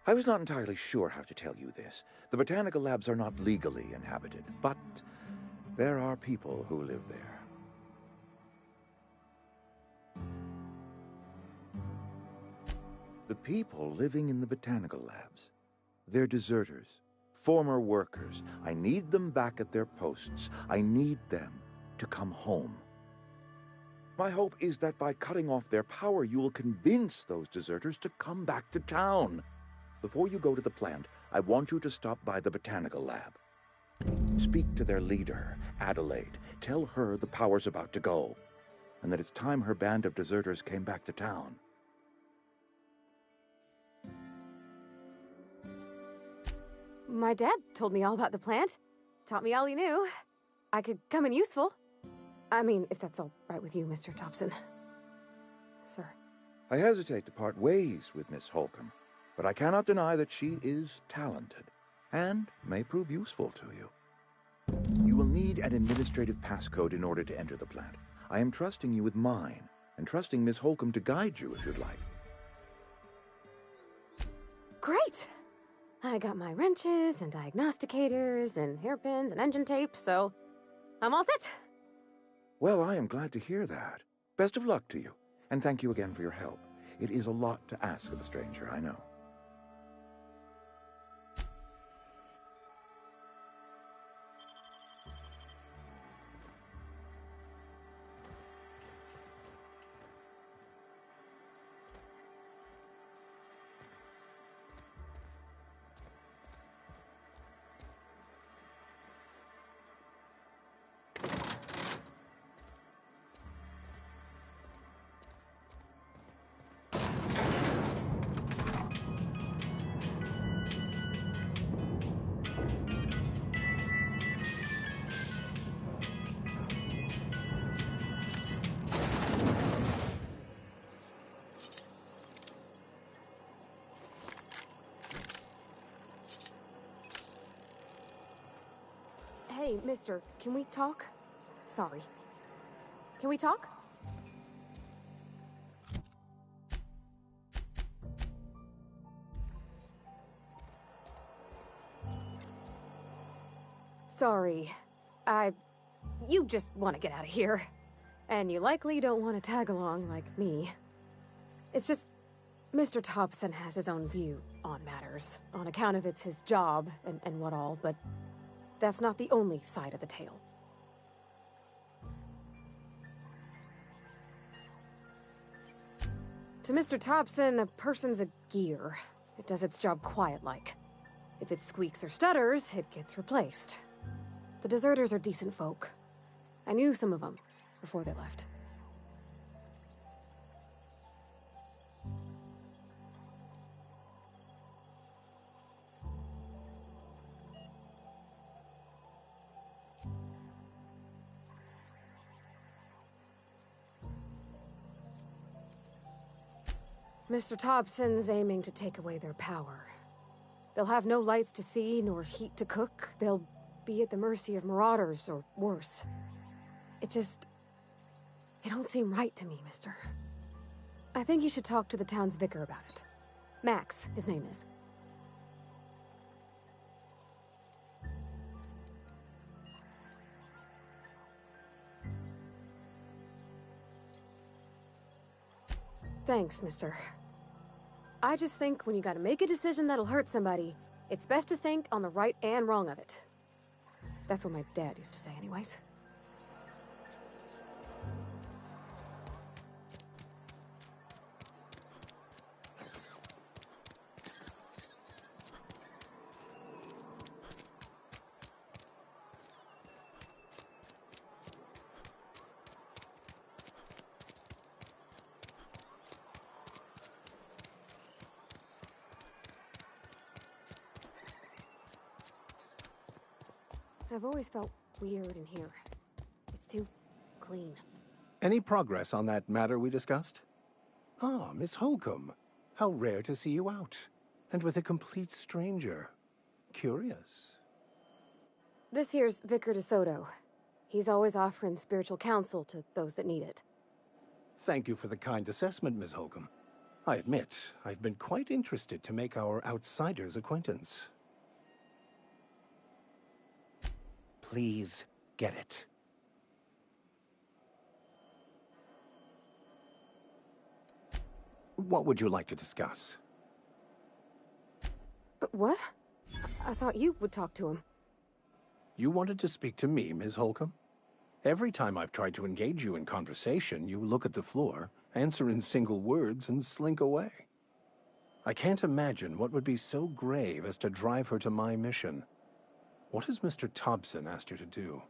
I was not entirely sure how to tell you this. The botanical labs are not legally inhabited, but there are people who live there. The people living in the botanical labs, they're deserters, former workers. I need them back at their posts. I need them to come home. My hope is that by cutting off their power, you will convince those deserters to come back to town. Before you go to the plant, I want you to stop by the botanical lab. Speak to their leader, Adelaide. Tell her the power's about to go, and that it's time her band of deserters came back to town. My dad told me all about the plant. Taught me all he knew. I could come in useful. I mean, if that's all right with you, Mr. Thompson. Sir. I hesitate to part ways with Miss Holcomb, but I cannot deny that she is talented and may prove useful to you. You will need an administrative passcode in order to enter the plant. I am trusting you with mine, and trusting Miss Holcomb to guide you if you'd like. Great! I got my wrenches and diagnosticators and hairpins and engine tape, so I'm all set. Well, I am glad to hear that. Best of luck to you, and thank you again for your help. It is a lot to ask of a stranger, I know. Hey, mister, can we talk? Sorry. Can we talk? Sorry. You just want to get out of here. And you likely don't want to tag along like me. It's just, Mr. Thompson has his own view on matters, on account of it's his job and what all, but that's not the only side of the tale. To Mr. Thompson, a person's a gear. It does its job quiet-like. If it squeaks or stutters, it gets replaced. The deserters are decent folk. I knew some of them before they left. Mr. Thompson's aiming to take away their power. They'll have no lights to see, nor heat to cook. They'll be at the mercy of marauders, or worse. It don't seem right to me, mister. I think you should talk to the town's vicar about it. Max, his name is. Thanks, mister. I just think when you gotta make a decision that'll hurt somebody, it's best to think on the right and wrong of it. That's what my dad used to say anyways. I've always felt weird in here. It's too clean. Any progress on that matter we discussed? Ah, Miss Holcomb. How rare to see you out. And with a complete stranger. Curious. This here's Vicar DeSoto. He's always offering spiritual counsel to those that need it. Thank you for the kind assessment, Miss Holcomb. I admit, I've been quite interested to make our outsider's acquaintance. Please get it. What would you like to discuss? What? I thought you would talk to him. You wanted to speak to me, Ms. Holcomb? Every time I've tried to engage you in conversation, you look at the floor, answer in single words, and slink away. I can't imagine what would be so grave as to drive her to my mission. What has Mr. Thompson asked you to do?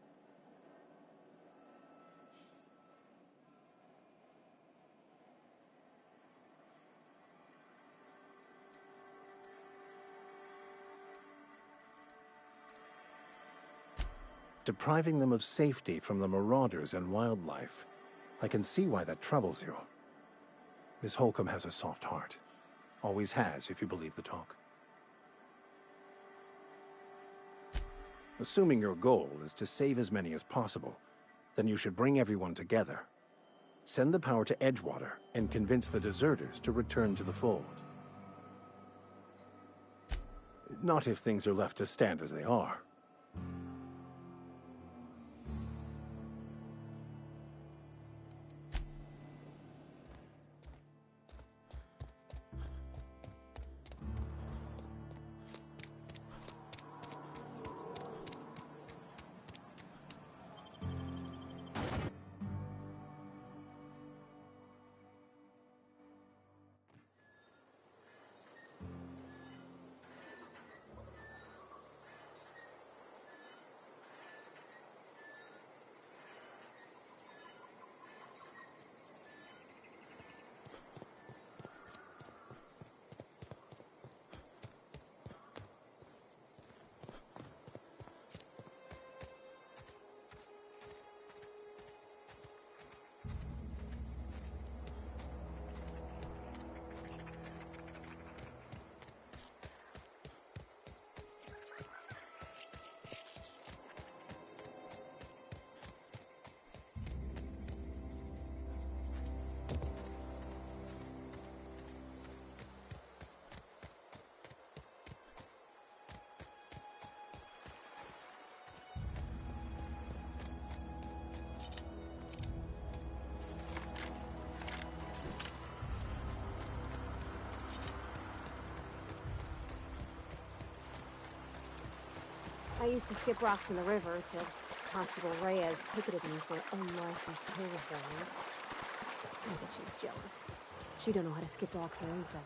Depriving them of safety from the marauders and wildlife. I can see why that troubles you. Miss Holcomb has a soft heart. Always has, if you believe the talk. Assuming your goal is to save as many as possible, then you should bring everyone together. Send the power to Edgewater and convince the deserters to return to the fold. Not if things are left to stand as they are. I used to skip rocks in the river till Constable Reyes ticketed me for unlicensed terraforming. I bet she was jealous. She don't know how to skip rocks her own self.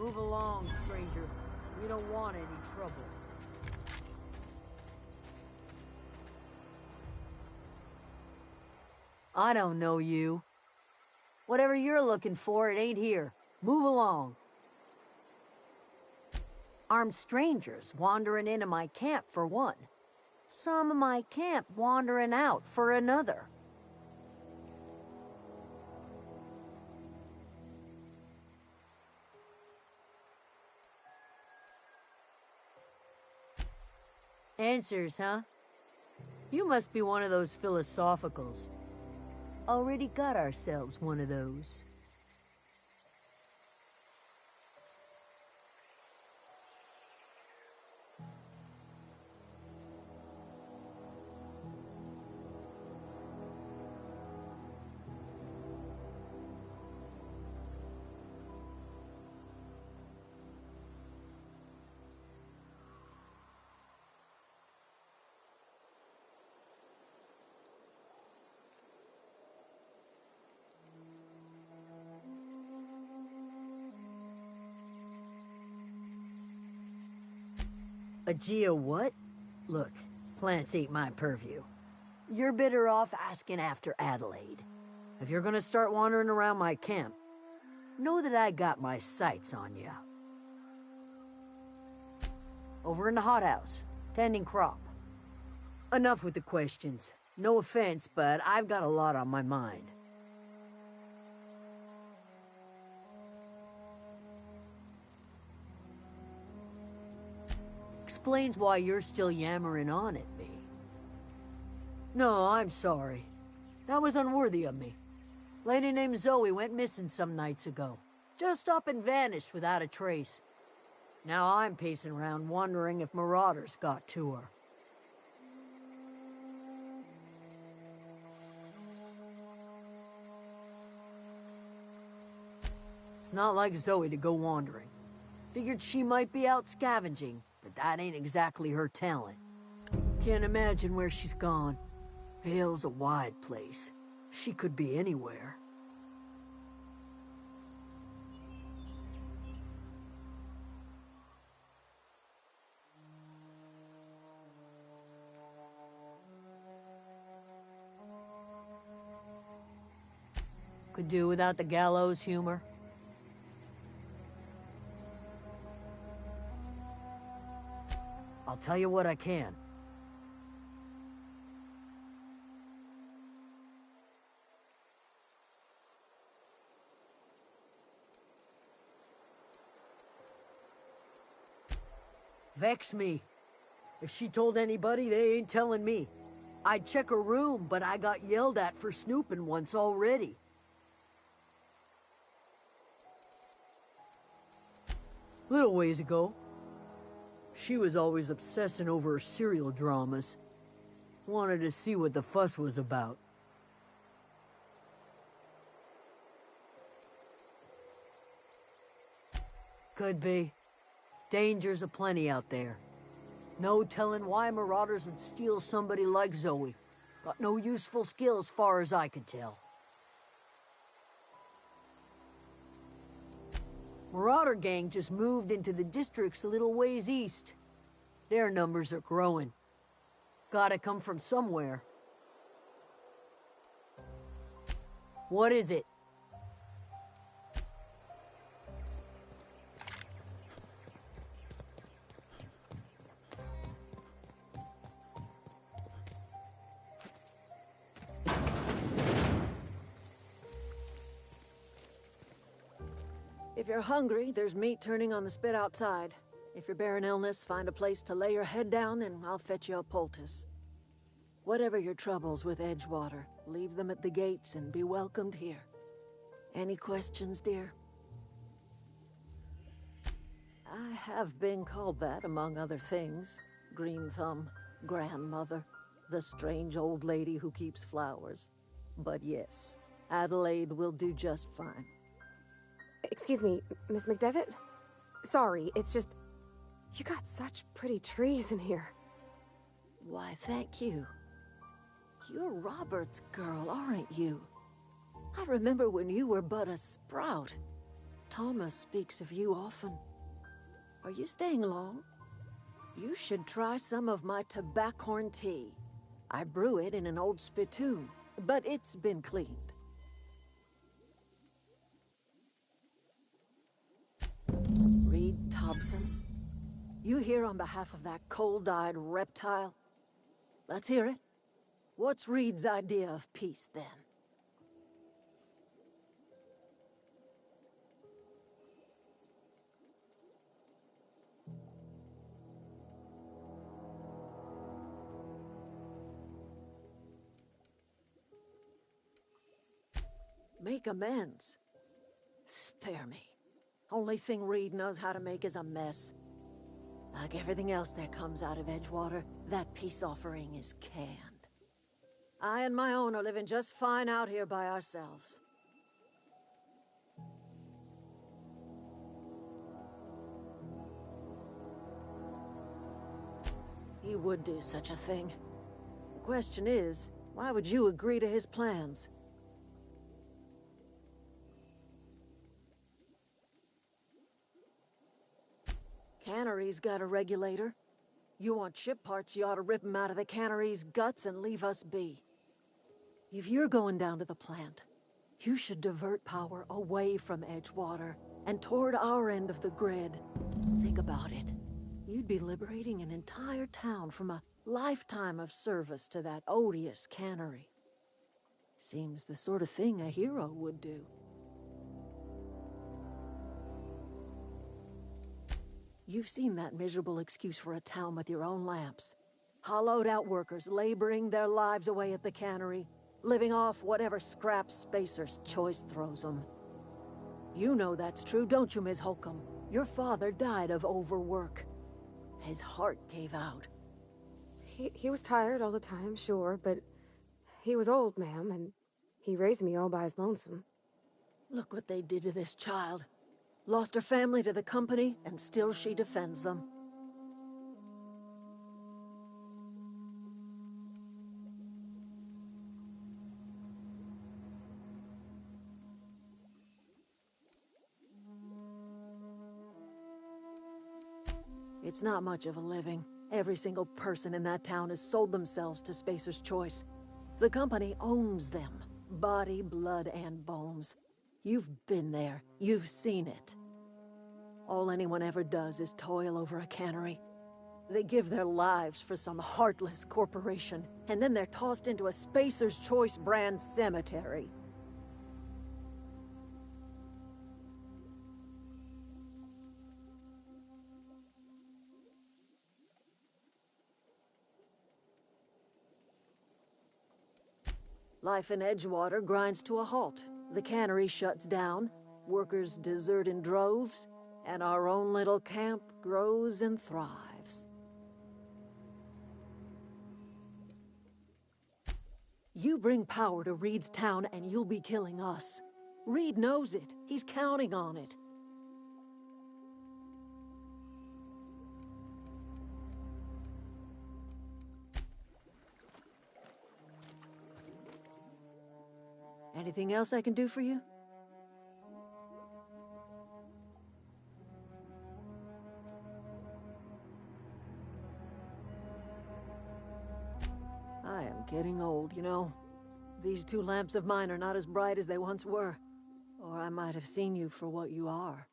Move along, stranger. We don't want any trouble. I don't know you. Whatever you're looking for, it ain't here. Move along. Armed strangers wandering into my camp for one. Some of my camp wandering out for another. Answers, huh? You must be one of those philosophicals. Already got ourselves one of those. A geo what? Look, plants ain't my purview. You're better off asking after Adelaide. If you're gonna start wandering around my camp, know that I got my sights on you. Over in the hothouse, tending crop. Enough with the questions. No offense, but I've got a lot on my mind. Explains why you're still yammering on at me. No, I'm sorry. That was unworthy of me. Lady named Zoe went missing some nights ago. Just up and vanished without a trace. Now I'm pacing around wondering if marauders got to her. It's not like Zoe to go wandering. Figured she might be out scavenging, but that ain't exactly her talent. Can't imagine where she's gone. Hale's a wide place. She could be anywhere. Could do without the gallows humor. I'll tell you what I can. Vex me. If she told anybody, they ain't telling me. I'd check her room, but I got yelled at for snooping once already. Little ways ago. She was always obsessing over her serial dramas. Wanted to see what the fuss was about. Could be. Dangers aplenty out there. No telling why marauders would steal somebody like Zoe. Got no useful skill as far as I can tell. Marauder gang just moved into the districts a little ways east. Their numbers are growing. Gotta come from somewhere. What is it? If you're hungry, there's meat turning on the spit outside. If you're bearing illness, find a place to lay your head down and I'll fetch you a poultice. Whatever your troubles with Edgewater, leave them at the gates and be welcomed here. Any questions, dear? I have been called that, among other things. Green Thumb, grandmother, the strange old lady who keeps flowers. But yes, Adelaide will do just fine. Excuse me, Miss McDevitt? Sorry, it's just... You got such pretty trees in here. Why, thank you. You're Robert's girl, aren't you? I remember when you were but a sprout. Thomas speaks of you often. Are you staying long? You should try some of my tobaccorn tea. I brew it in an old spittoon, but it's been cleaned. Reed Thompson, you here on behalf of that cold-eyed reptile? Let's hear it. What's Reed's idea of peace, then? Make amends? Spare me. Only thing Reed knows how to make is a mess. Like everything else that comes out of Edgewater, that peace offering is canned. I and my own are living just fine out here by ourselves. He would do such a thing. The question is, why would you agree to his plans? Cannery's got a regulator. You want ship parts, you ought to rip 'em out of the cannery's guts and leave us be. If you're going down to the plant, you should divert power away from Edgewater and toward our end of the grid. Think about it. You'd be liberating an entire town from a lifetime of service to that odious cannery. Seems the sort of thing a hero would do. You've seen that miserable excuse for a town with your own lamps. Hollowed out workers laboring their lives away at the cannery, living off whatever scraps Spacer's Choice throws them. You know that's true, don't you, Ms. Holcomb? Your father died of overwork. His heart gave out. He was tired all the time, sure, but he was old, ma'am, and he raised me all by his lonesome. Look what they did to this child. Lost her family to the company, and still she defends them. It's not much of a living. Every single person in that town has sold themselves to Spacer's Choice. The company owns them. Body, blood, and bones. You've been there. You've seen it. All anyone ever does is toil over a cannery. They give their lives for some heartless corporation, and then they're tossed into a Spacer's Choice brand cemetery. Life in Edgewater grinds to a halt. The cannery shuts down, workers desert in droves, and our own little camp grows and thrives. You bring power to Reed's town and you'll be killing us. Reed knows it. He's counting on it. Anything else I can do for you? I am getting old, you know. These two lamps of mine are not as bright as they once were. Or I might have seen you for what you are.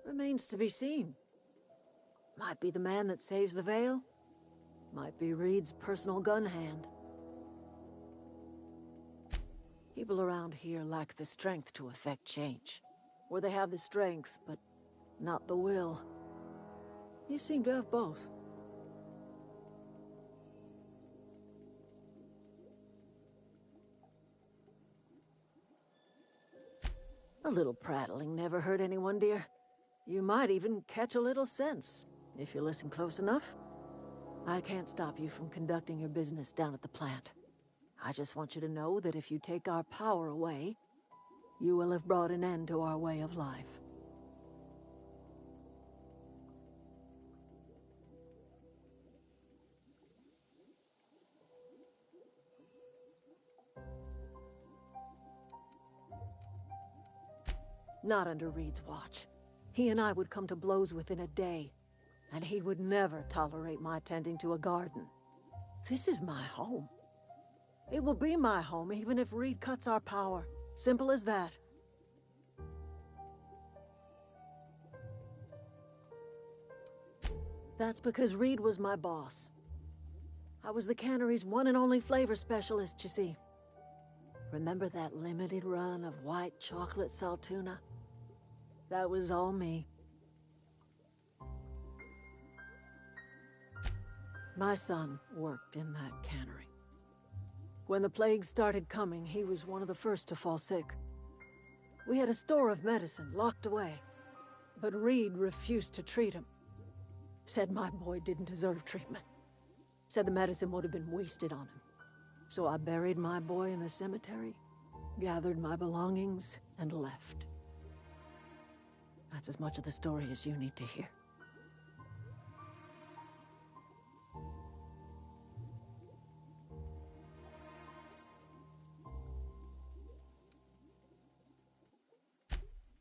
Remains to be seen. Might be the man that saves the Veil. Might be Reed's personal gun hand. People around here lack the strength to effect change. Or they have the strength, but not the will. You seem to have both. A little prattling never hurt anyone, dear. You might even catch a little sense, if you listen close enough. I can't stop you from conducting your business down at the plant. I just want you to know that if you take our power away, you will have brought an end to our way of life. Not under Reed's watch. He and I would come to blows within a day, and he would never tolerate my tending to a garden. This is my home. It will be my home even if Reed cuts our power. Simple as that. That's because Reed was my boss. I was the cannery's one and only flavor specialist, you see. Remember that limited run of white chocolate saltuna? That was all me. My son worked in that cannery. When the plague started coming, he was one of the first to fall sick. We had a store of medicine locked away, but Reed refused to treat him. Said my boy didn't deserve treatment. Said the medicine would have been wasted on him. So I buried my boy in the cemetery, gathered my belongings, and left. That's as much of the story as you need to hear.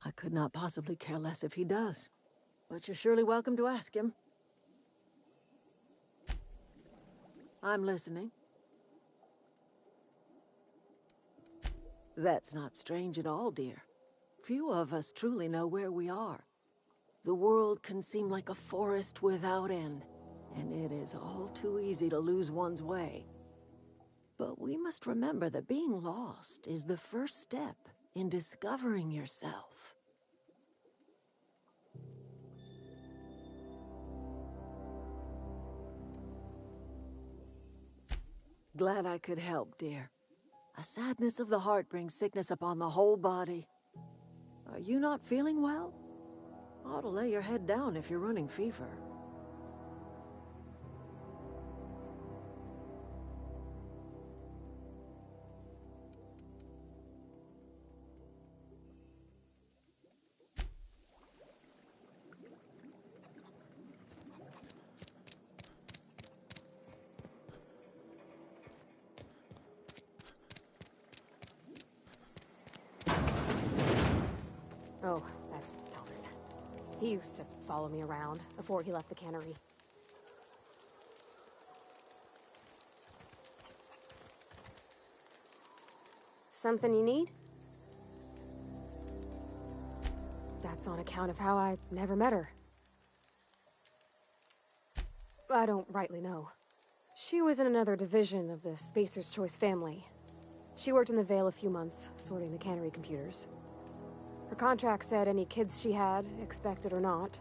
I could not possibly care less if he does, but you're surely welcome to ask him. I'm listening. That's not strange at all, dear. Few of us truly know where we are. The world can seem like a forest without end, and it is all too easy to lose one's way. But we must remember that being lost is the first step in discovering yourself. Glad I could help, dear. A sadness of the heart brings sickness upon the whole body. Are you not feeling well? Ought to lay your head down if you're running fever. Oh, that's Thomas. He used to follow me around before he left the cannery. Something you need? That's on account of how I never met her. I don't rightly know. She was in another division of the Spacer's Choice family. She worked in the Vale a few months, sorting the cannery computers. Her contract said any kids she had, expected or not,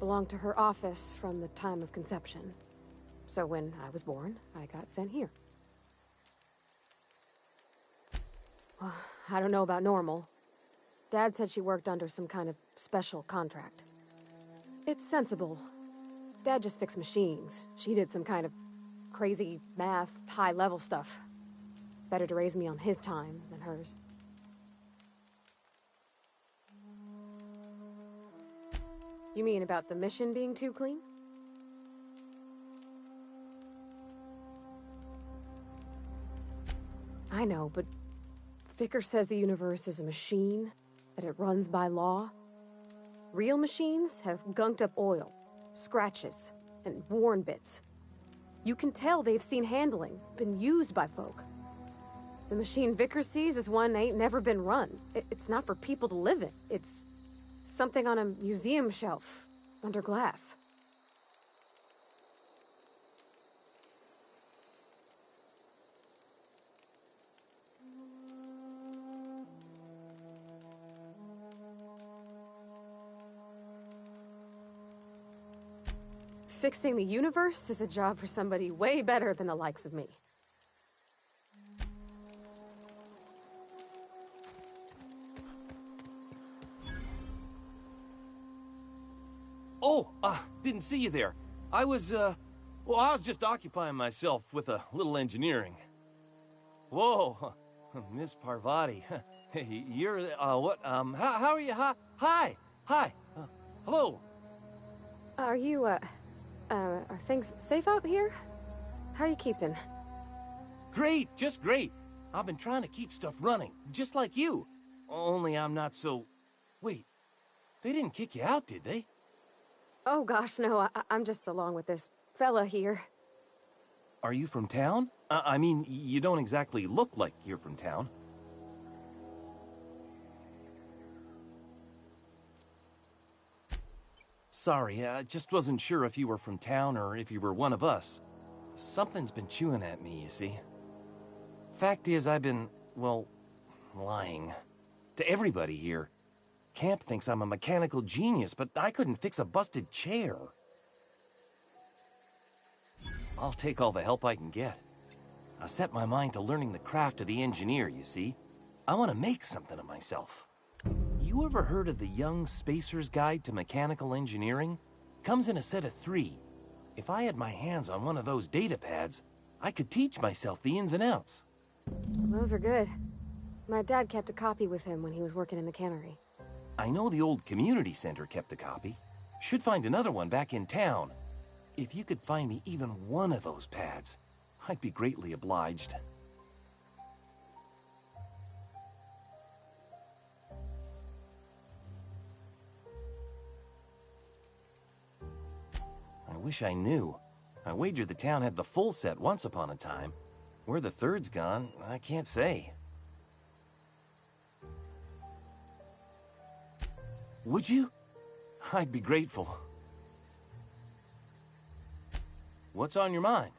belonged to her office from the time of conception. So when I was born, I got sent here. Well, I don't know about normal. Dad said she worked under some kind of special contract. It's sensible. Dad just fixed machines. She did some kind of crazy math, high-level stuff. Better to raise me on his time than hers. You mean about the mission being too clean? I know, but Vicker says the universe is a machine, that it runs by law. Real machines have gunked up oil, scratches, and worn bits. You can tell they've seen handling, been used by folk. The machine Vicker sees is one ain't never been run. It's not for people to live in. It's something on a museum shelf, under glass. Fixing the universe is a job for somebody way better than the likes of me. Oh, didn't see you there. I was just occupying myself with a little engineering. Whoa, Miss Parvati. You're, what, how are you? Hi, hello. Are you, are things safe out here? How are you keeping? Great, just great. I've been trying to keep stuff running, just like you. Only I'm not so... Wait, they didn't kick you out, did they? Oh gosh, no, I'm just along with this fella here. Are you from town? I mean, you don't exactly look like you're from town. Sorry, I just wasn't sure if you were from town or if you were one of us. Something's been chewing at me, you see. Fact is, I've been, well, lying. To everybody here. Camp thinks I'm a mechanical genius, but I couldn't fix a busted chair. I'll take all the help I can get. I set my mind to learning the craft of the engineer, you see. I want to make something of myself. You ever heard of the Young Spacer's Guide to Mechanical Engineering? Comes in a set of 3. If I had my hands on one of those data pads, I could teach myself the ins and outs. Those are good. My dad kept a copy with him when he was working in the cannery. I know the old community center kept a copy. Should find another one back in town. If you could find me even one of those pads, I'd be greatly obliged. I wish I knew. I wager the town had the full set once upon a time. Where the third's gone, I can't say. Would you? I'd be grateful. What's on your mind?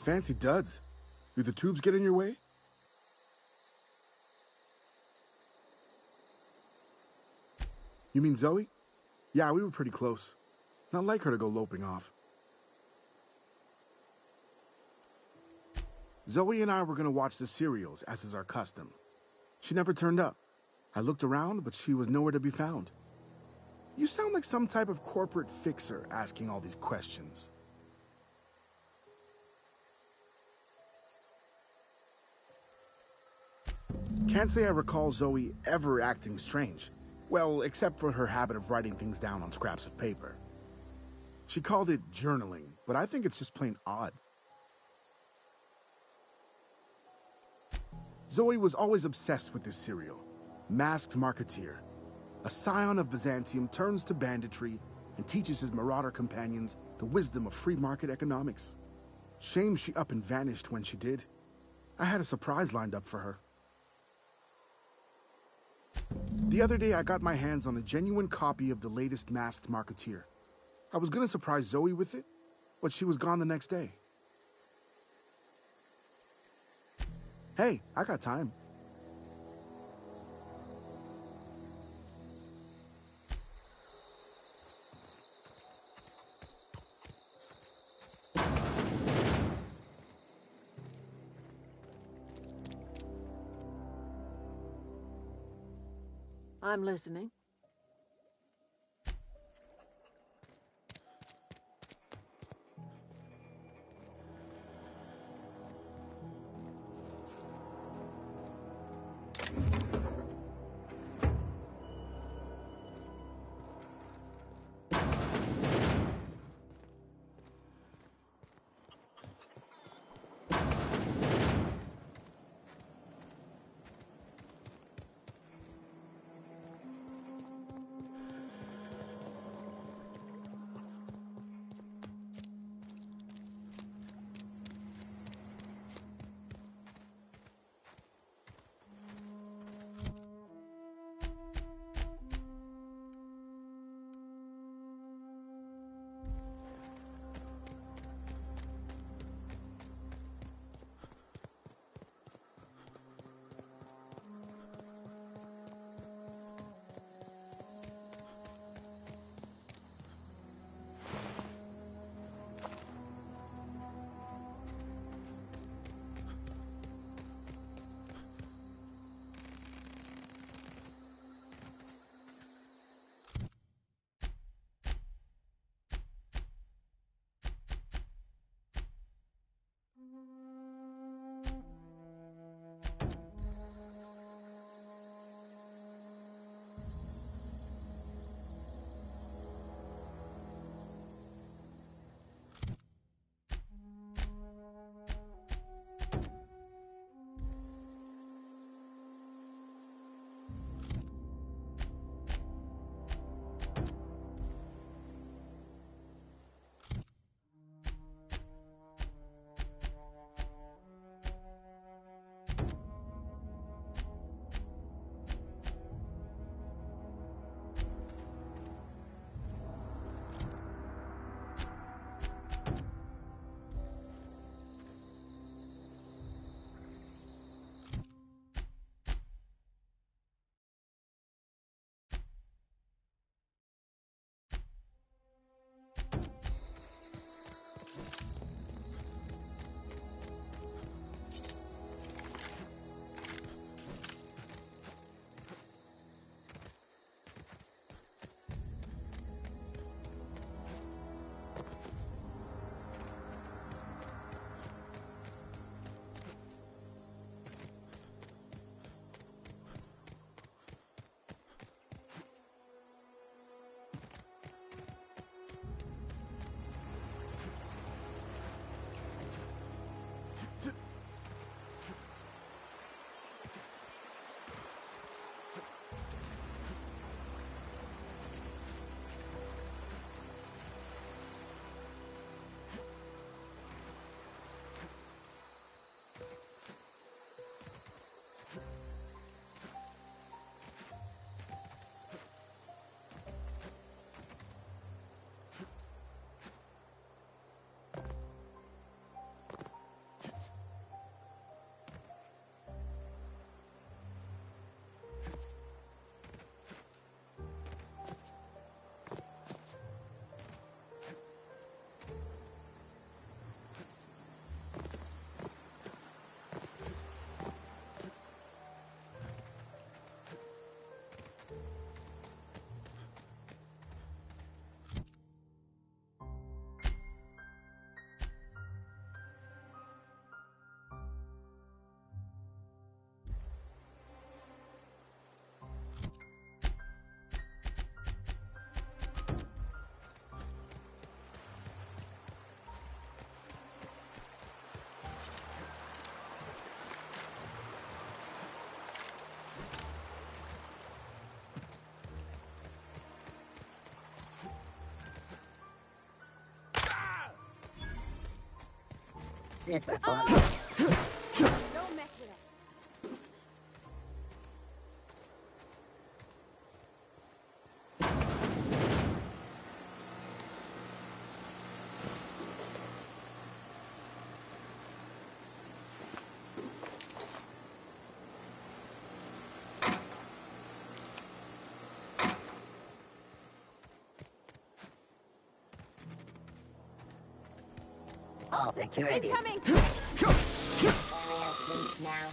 Fancy duds. Do the tubes get in your way? You mean Zoe? Yeah, we were pretty close. Not like her to go loping off. Zoe and I were gonna watch the serials, as is our custom. She never turned up. I looked around, but she was nowhere to be found. You sound like some type of corporate fixer asking all these questions. Can't say I recall Zoe ever acting strange. Well, except for her habit of writing things down on scraps of paper. She called it journaling, but I think it's just plain odd. Zoe was always obsessed with this serial, Masked Marketeer. A scion of Byzantium turns to banditry and teaches his marauder companions the wisdom of free market economics. Shame she up and vanished when she did. I had a surprise lined up for her. The other day, I got my hands on a genuine copy of the latest Masked Marketeer. I was gonna surprise Zoe with it, but she was gone the next day. Hey, I got time. I'm listening. is performed. Don't mess with us. All security. Incoming! Area clear now.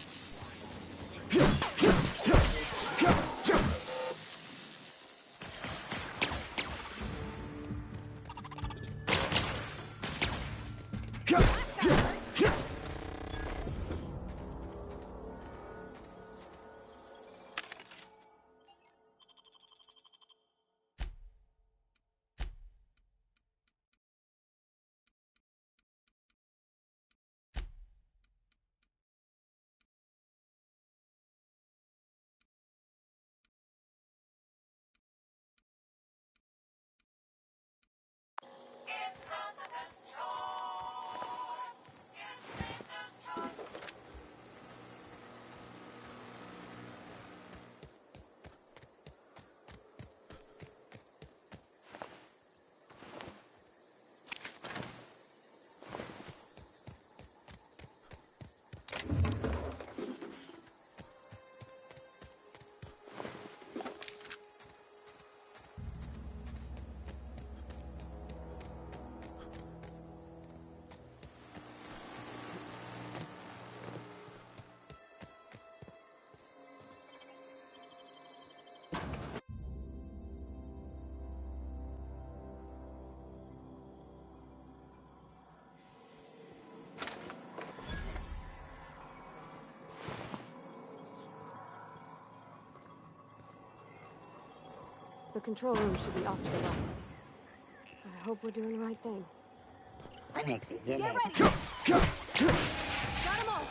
The control room should be off to the right. I hope we're doing the right thing. Get ready! Got 'em all!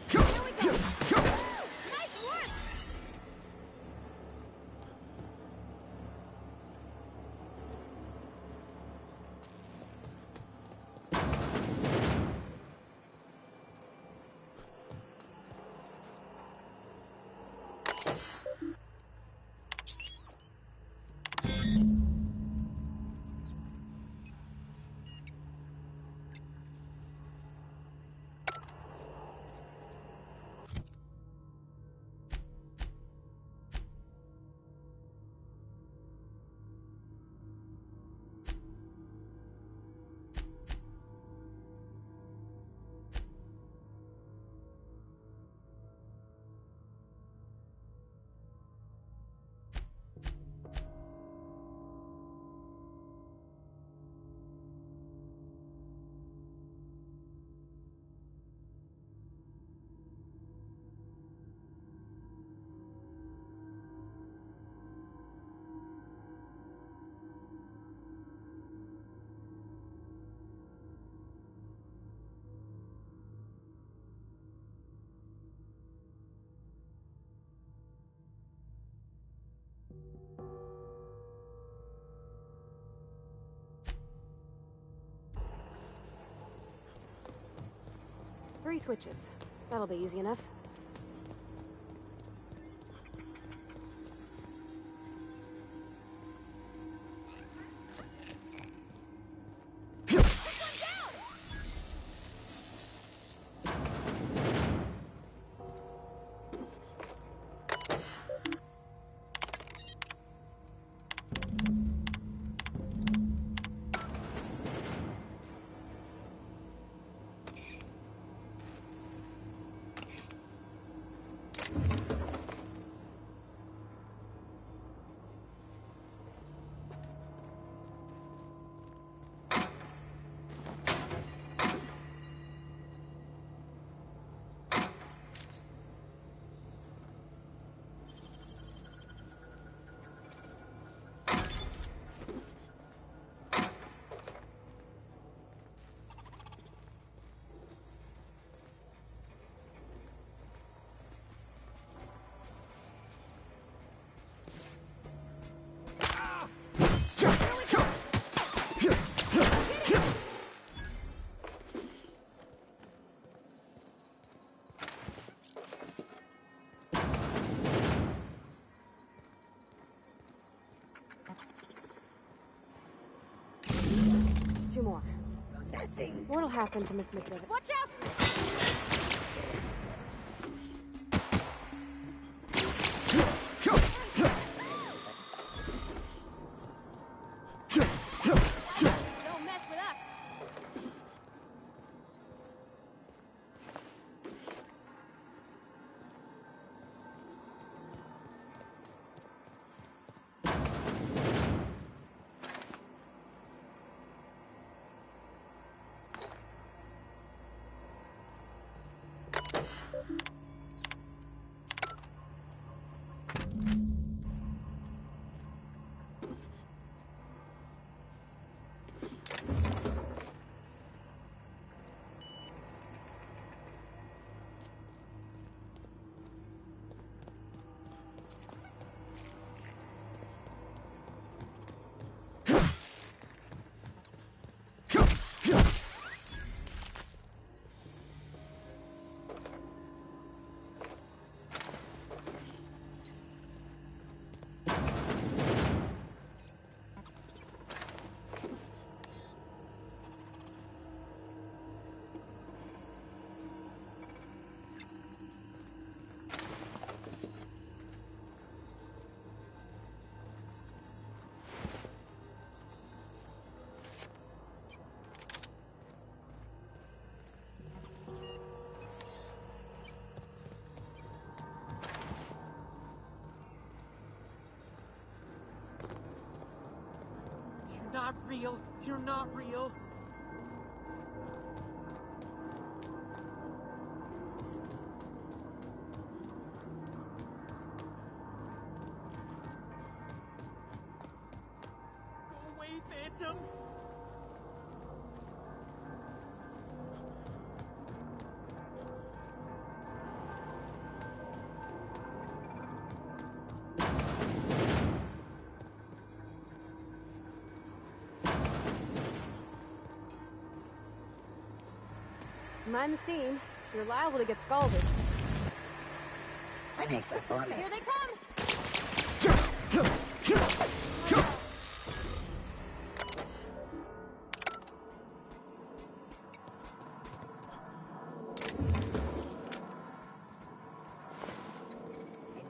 Here we go! Nice work! Three switches. That'll be easy enough. Assessing. What'll happen to Miss McDevitt? Watch out! Don't mess with us. You're not real. You're not real. Go away, Phantom. Mind the steam. You're liable to get scalded. I make performance. Here they come!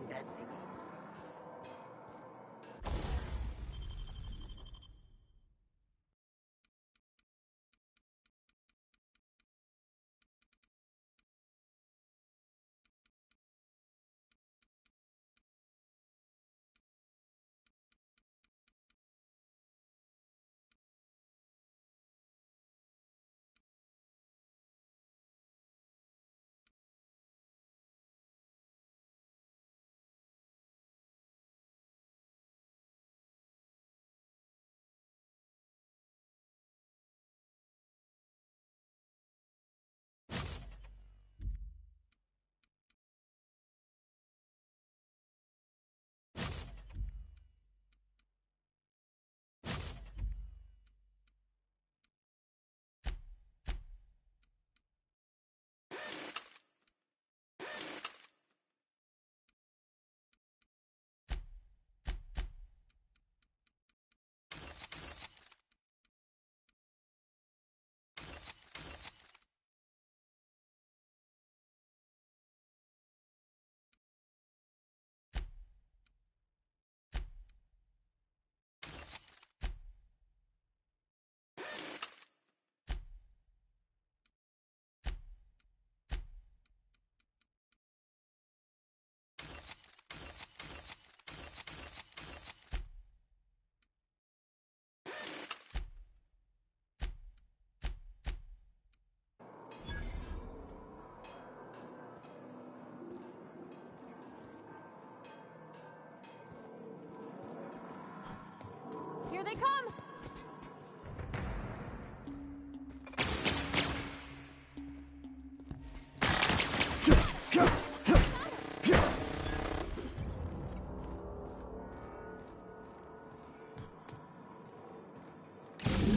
Investigate. Here they come!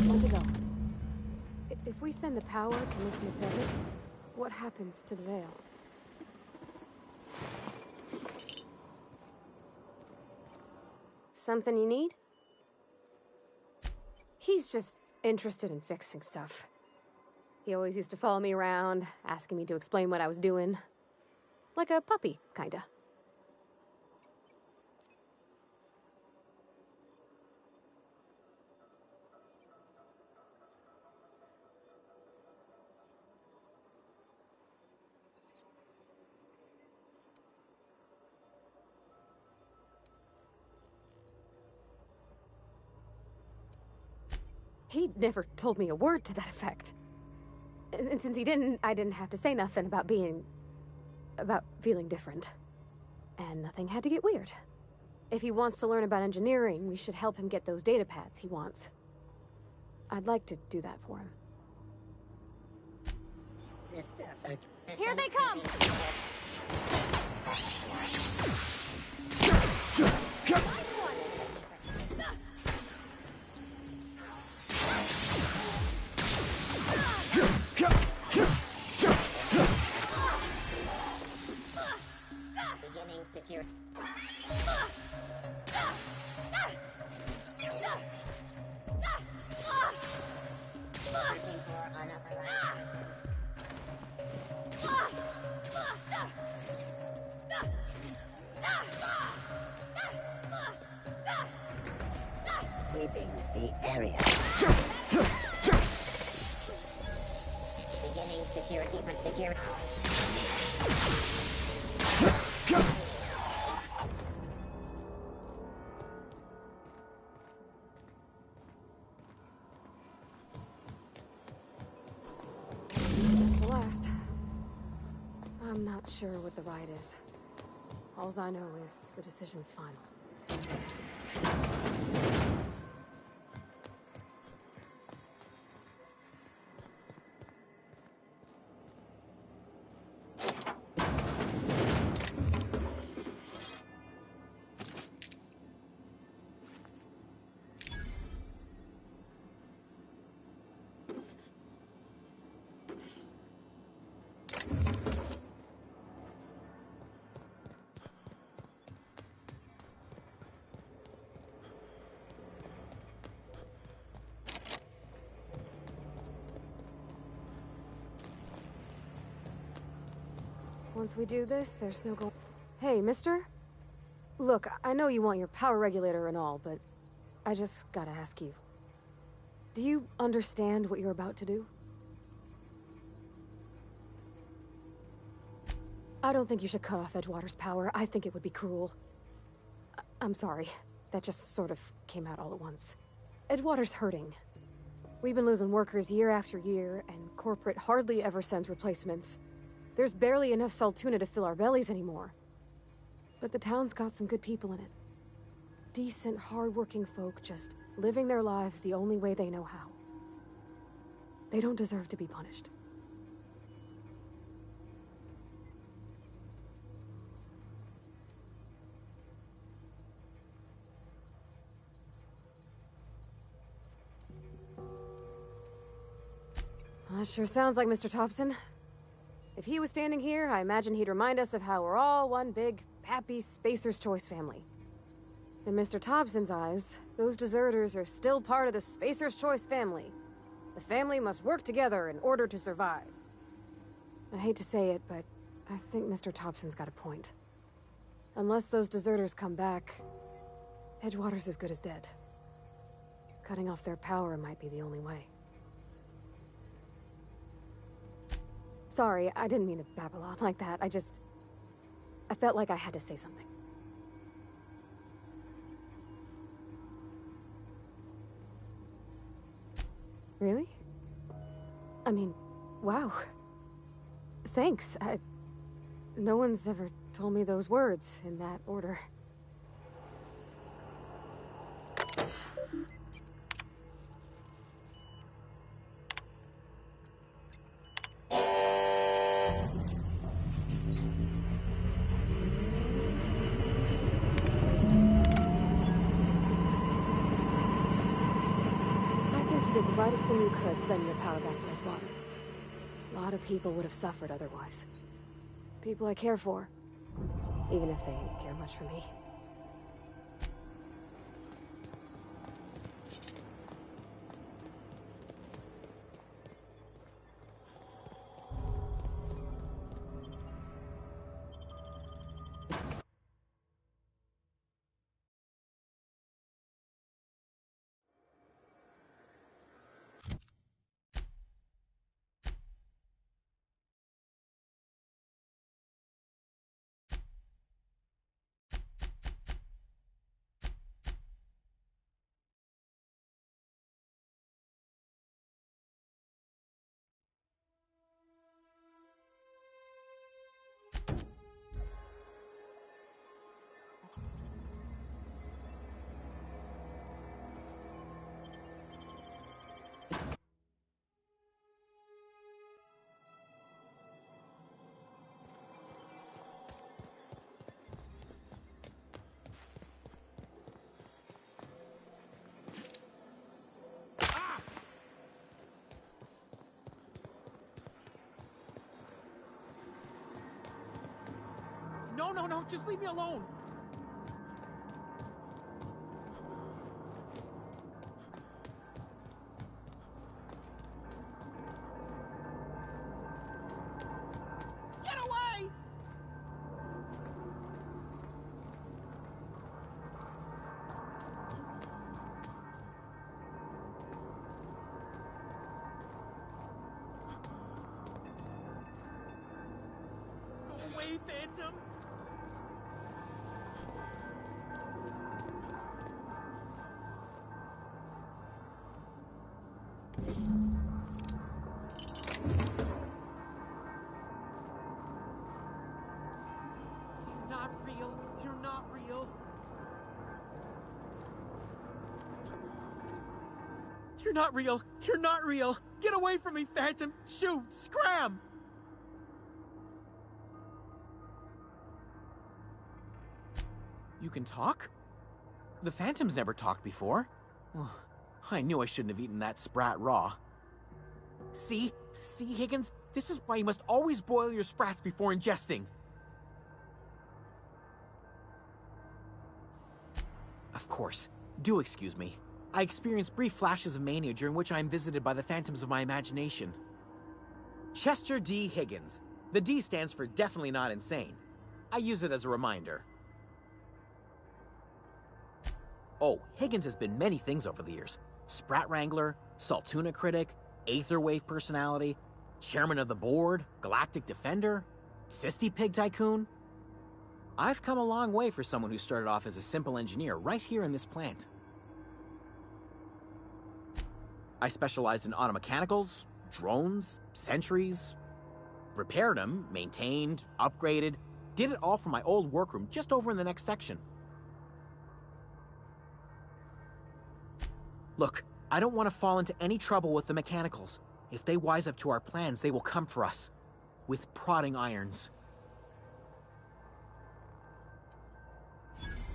Where to go? If we send the power to Miss McDevitt, what happens to the veil? Something you need? He's just interested in fixing stuff. He always used to follow me around, asking me to explain what I was doing. Like a puppy, kinda. He never told me a word to that effect. And since he didn't, I didn't have to say nothing about feeling different. And nothing had to get weird. If he wants to learn about engineering, we should help him get those data pads he wants. I'd like to do that for him. Here they come! Beginning secure. Searching for unauthorized. Sweeping the area. Beginning security for security. That's the last. I'm not sure what the ride is. All I know is the decision's final. Once we do this, there's no go. Hey, mister? Look, I know you want your power regulator and all, but I just gotta ask you. Do you understand what you're about to do? I don't think you should cut off Edgewater's power. I think it would be cruel. I'm sorry. That just sort of came out all at once. Edgewater's hurting. We've been losing workers year after year, and corporate hardly ever sends replacements. There's barely enough Saltuna to fill our bellies anymore. But the town's got some good people in it. Decent, hard-working folk just living their lives the only way they know how. They don't deserve to be punished. That sure sounds like Mr. Thompson. If he was standing here, I imagine he'd remind us of how we're all one big, happy Spacer's Choice family. In Mr. Thompson's eyes, those deserters are still part of the Spacer's Choice family. The family must work together in order to survive. I hate to say it, but I think Mr. Thompson's got a point. Unless those deserters come back, Edgewater's as good as dead. Cutting off their power might be the only way. Sorry, I didn't mean to babble on like that. I felt like I had to say something. Really? I mean, wow. Thanks. No one's ever told me those words in that order. You did the rightest thing you could, sending the power back to Edgewater. A lot of people would have suffered otherwise. People I care for, even if they didn't care much for me. No, just leave me alone. Get away! Go away, Phantom! You're not real. You're not real. You're not real. You're not real. Get away from me, Phantom. Shoot! Scram! You can talk? The Phantom's never talked before. I knew I shouldn't have eaten that sprat raw. See, Higgins? This is why you must always boil your sprats before ingesting. Of course. Do excuse me. I experience brief flashes of mania during which I am visited by the phantoms of my imagination. Chester D. Higgins. The D stands for definitely not insane. I use it as a reminder. Oh, Higgins has been many things over the years. Sprat Wrangler, Saltuna Critic, Aetherwave Personality, Chairman of the Board, Galactic Defender, Sisty Pig Tycoon. I've come a long way for someone who started off as a simple engineer right here in this plant. I specialized in automechanicals, drones, sentries, repaired them, maintained, upgraded, did it all from my old workroom just over in the next section. Look, I don't want to fall into any trouble with the mechanicals. If they wise up to our plans, they will come for us. With prodding irons.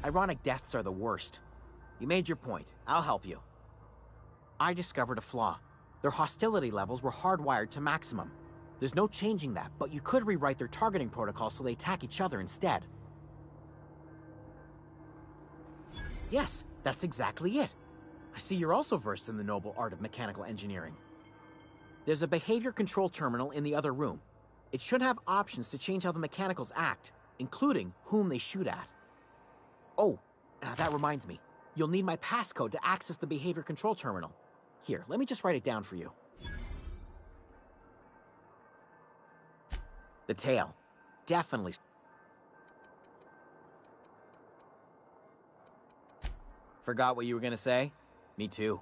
Ironic deaths are the worst. You made your point. I'll help you. I discovered a flaw. Their hostility levels were hardwired to maximum. There's no changing that, but you could rewrite their targeting protocol so they attack each other instead. Yes, that's exactly it. I see you're also versed in the noble art of mechanical engineering. There's a behavior control terminal in the other room. It should have options to change how the mechanicals act, including whom they shoot at. Oh, that reminds me. You'll need my passcode to access the behavior control terminal. Here, let me just write it down for you. The tail. Definitely. Forgot what you were gonna say? Me too.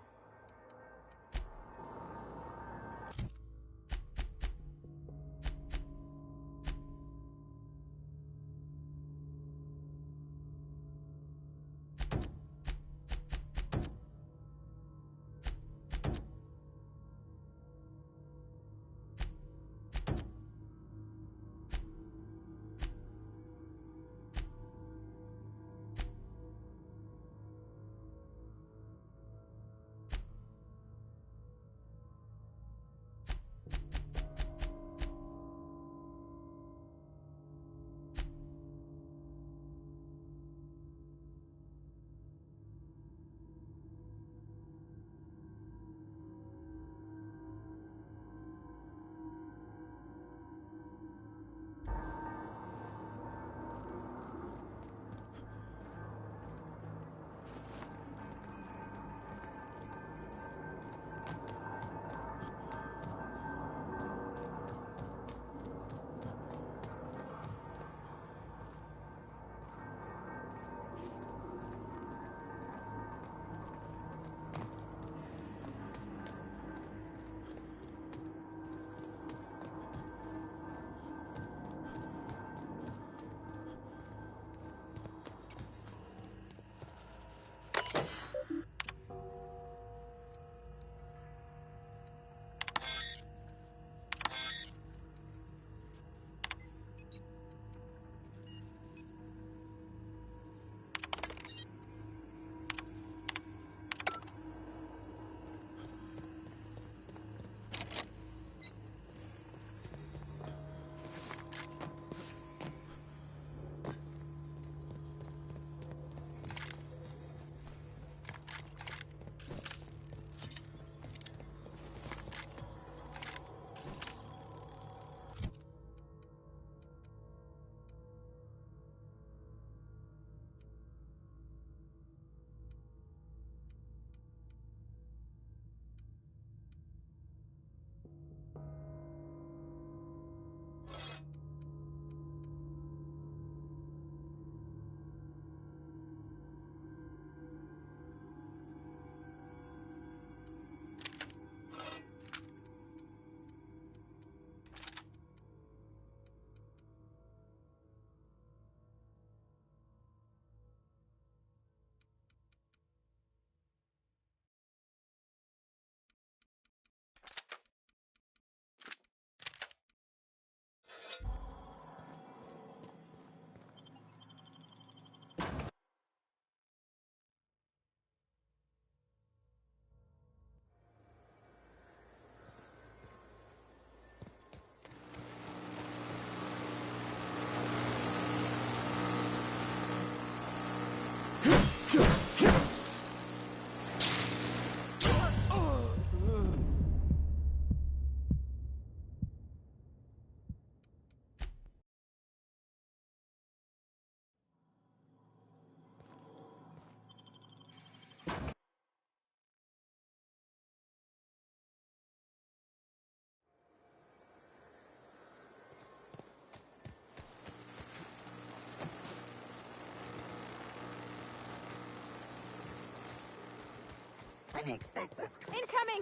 Unexpected. Incoming!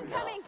Incoming!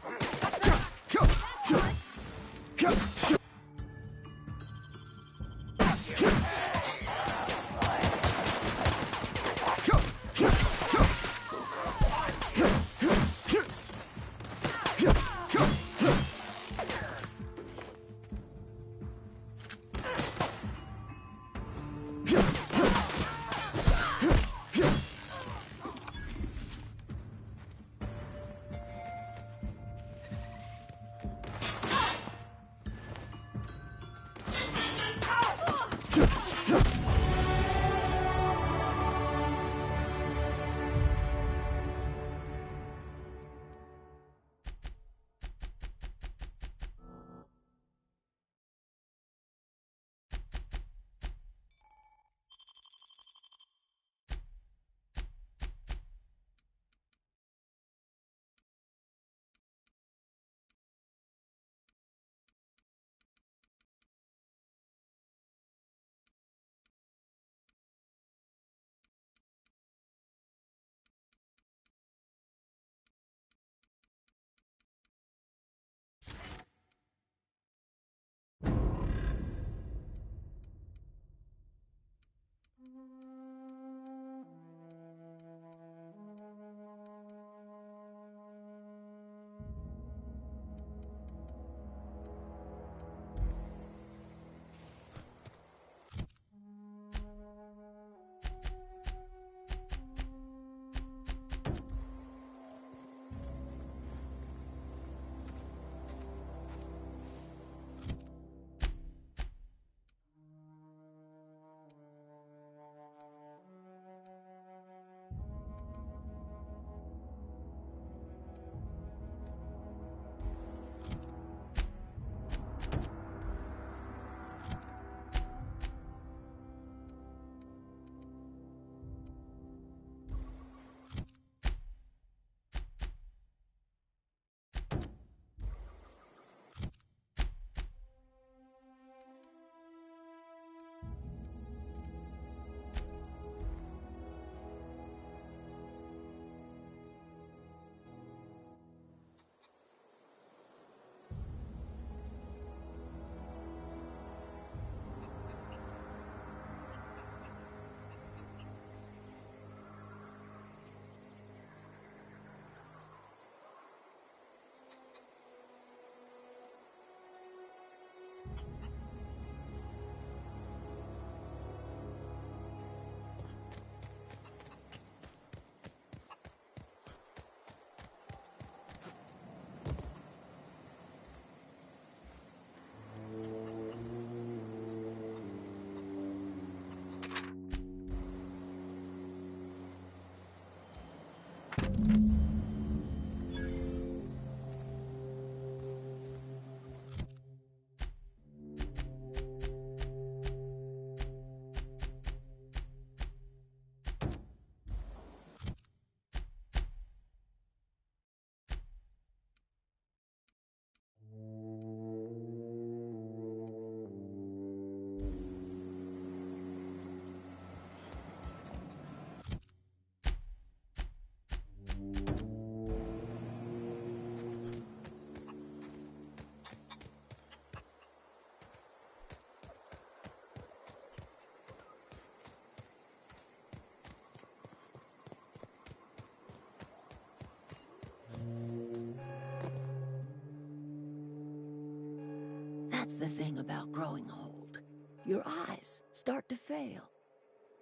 the thing about growing old. Your eyes start to fail.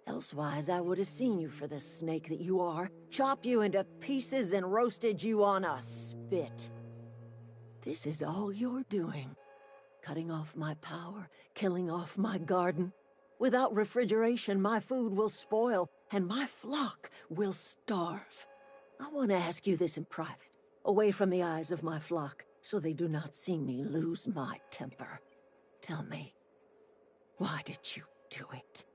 Elsewise, I would have seen you for the snake that you are, chopped you into pieces and roasted you on a spit. This is all you're doing. Cutting off my power, killing off my garden. Without refrigeration, my food will spoil, and my flock will starve. I want to ask you this in private, away from the eyes of my flock, so they do not see me lose my temper. Tell me, why did you do it?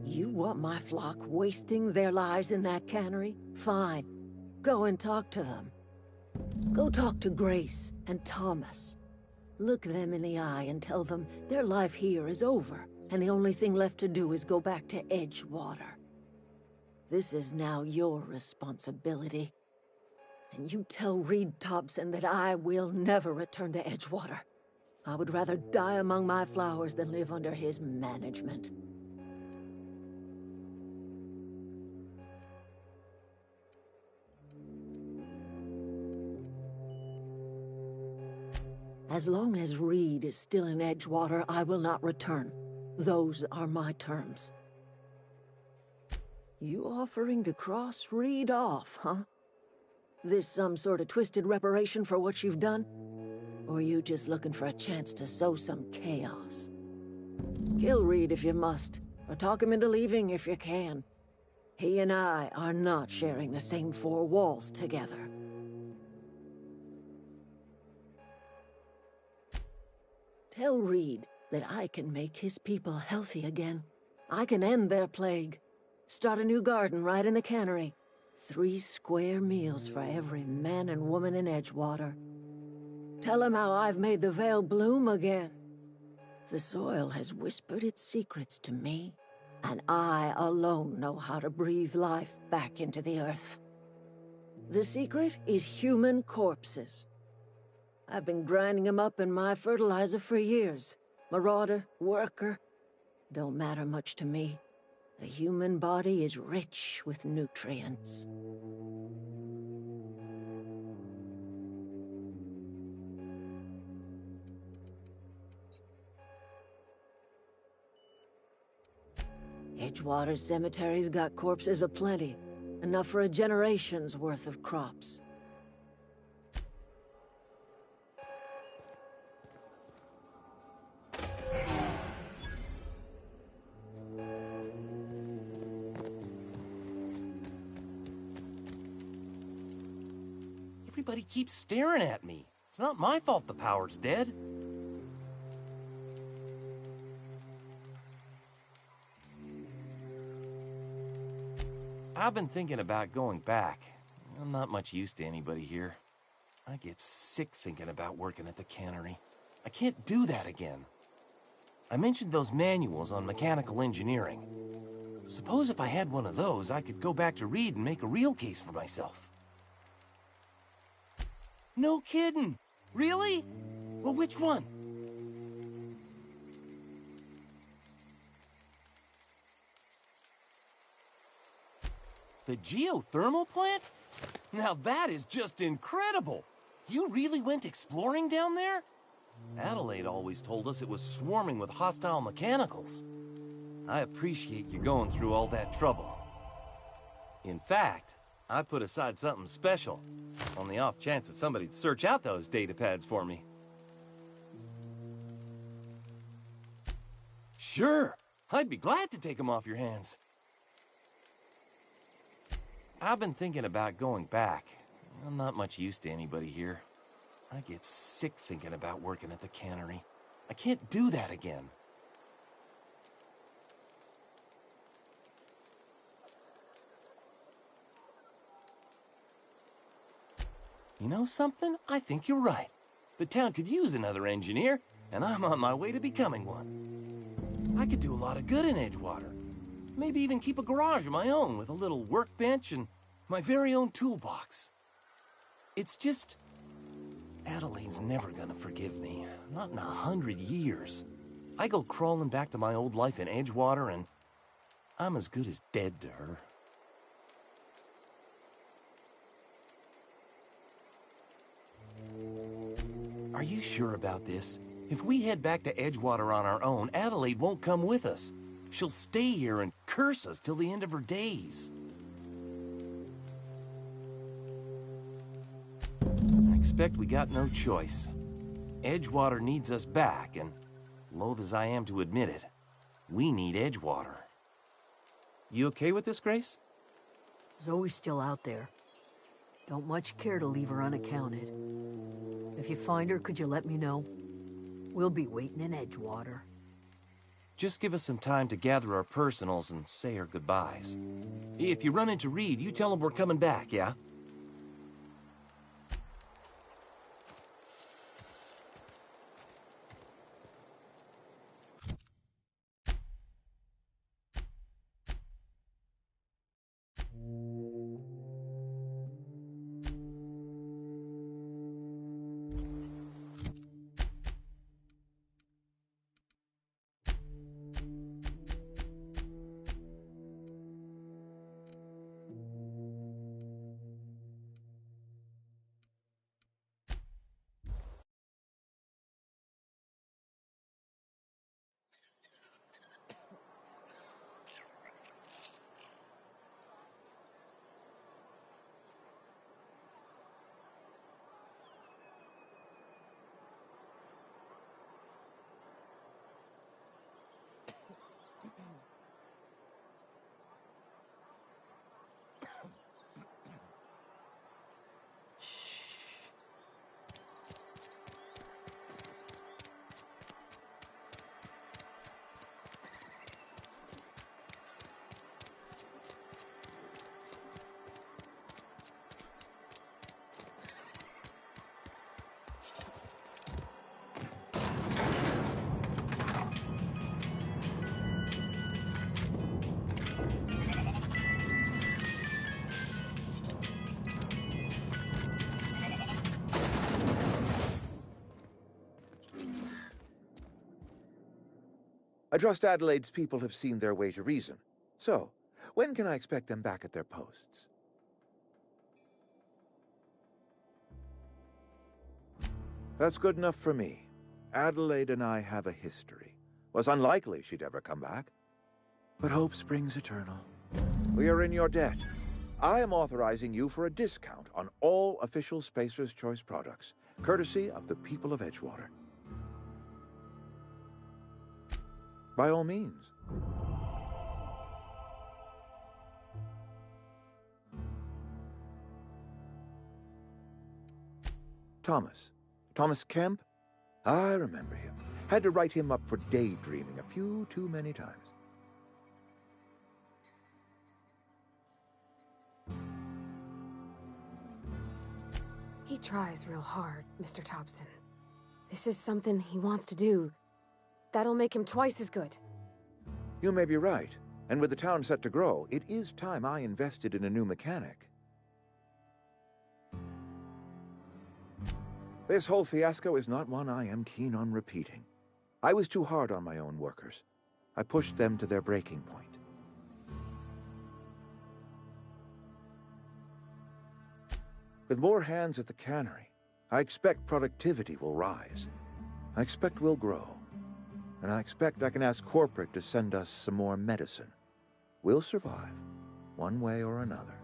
You want my flock wasting their lives in that cannery? Fine. Go and talk to them. Go talk to Grace and Thomas. Look them in the eye and tell them their life here is over, and the only thing left to do is go back to Edgewater. This is now your responsibility. And you tell Reed Thompson that I will never return to Edgewater. I would rather die among my flowers than live under his management. As long as Reed is still in Edgewater, I will not return. Those are my terms. You offering to cross Reed off, huh? This some sort of twisted reparation for what you've done? Or you just looking for a chance to sow some chaos? Kill Reed if you must, or talk him into leaving if you can. He and I are not sharing the same four walls together. Tell Reed that I can make his people healthy again. I can end their plague. Start a new garden right in the cannery. 3 square meals for every man and woman in Edgewater. Tell him how I've made the Vale bloom again. The soil has whispered its secrets to me, and I alone know how to breathe life back into the earth. The secret is human corpses. I've been grinding them up in my fertilizer for years. Marauder, worker, don't matter much to me. The human body is rich with nutrients. Edgewater Cemetery's got corpses aplenty, enough for a generation's worth of crops. Everybody keeps staring at me. It's not my fault the power's dead. I've been thinking about going back. I'm not much use to anybody here. I get sick thinking about working at the cannery. I can't do that again. I mentioned those manuals on mechanical engineering. Suppose if I had one of those, I could go back to Reed and make a real case for myself. No kidding! Really? Well, which one? The geothermal plant? Now that is just incredible! You really went exploring down there? Adelaide always told us it was swarming with hostile mechanicals. I appreciate you going through all that trouble. In fact, I put aside something special, on the off chance that somebody'd search out those data pads for me. Sure, I'd be glad to take them off your hands. I've been thinking about going back. I'm not much use to anybody here. I get sick thinking about working at the cannery. I can't do that again. You know something? I think you're right. The town could use another engineer, and I'm on my way to becoming one. I could do a lot of good in Edgewater. Maybe even keep a garage of my own with a little workbench and my very own toolbox. It's just... Adelaide's never gonna forgive me. Not in 100 years. I go crawling back to my old life in Edgewater, and I'm as good as dead to her. Are you sure about this? If we head back to Edgewater on our own, Adelaide won't come with us. She'll stay here and curse us till the end of her days. I expect we got no choice. Edgewater needs us back, and loath as I am to admit it, we need Edgewater. You okay with this, Grace? Zoe's still out there. Don't much care to leave her unaccounted. If you find her, could you let me know? We'll be waiting in Edgewater. Just give us some time to gather our personals and say our goodbyes. If you run into Reed, you tell him we're coming back, yeah? I trust Adelaide's people have seen their way to reason. So, when can I expect them back at their posts? That's good enough for me. Adelaide and I have a history. Was unlikely she'd ever come back. But hope springs eternal. We are in your debt. I am authorizing you for a discount on all official Spacer's Choice products, courtesy of the people of Edgewater. By all means. Thomas Kemp? I remember him. Had to write him up for daydreaming a few too many times. He tries real hard, Mr. Thompson. This is something he wants to do. That'll make him twice as good. You may be right. And with the town set to grow, it is time I invested in a new mechanic. This whole fiasco is not one I am keen on repeating. I was too hard on my own workers. I pushed them to their breaking point. With more hands at the cannery, I expect productivity will rise. I expect we'll grow. And I expect I can ask corporate to send us some more medicine. We'll survive, one way or another.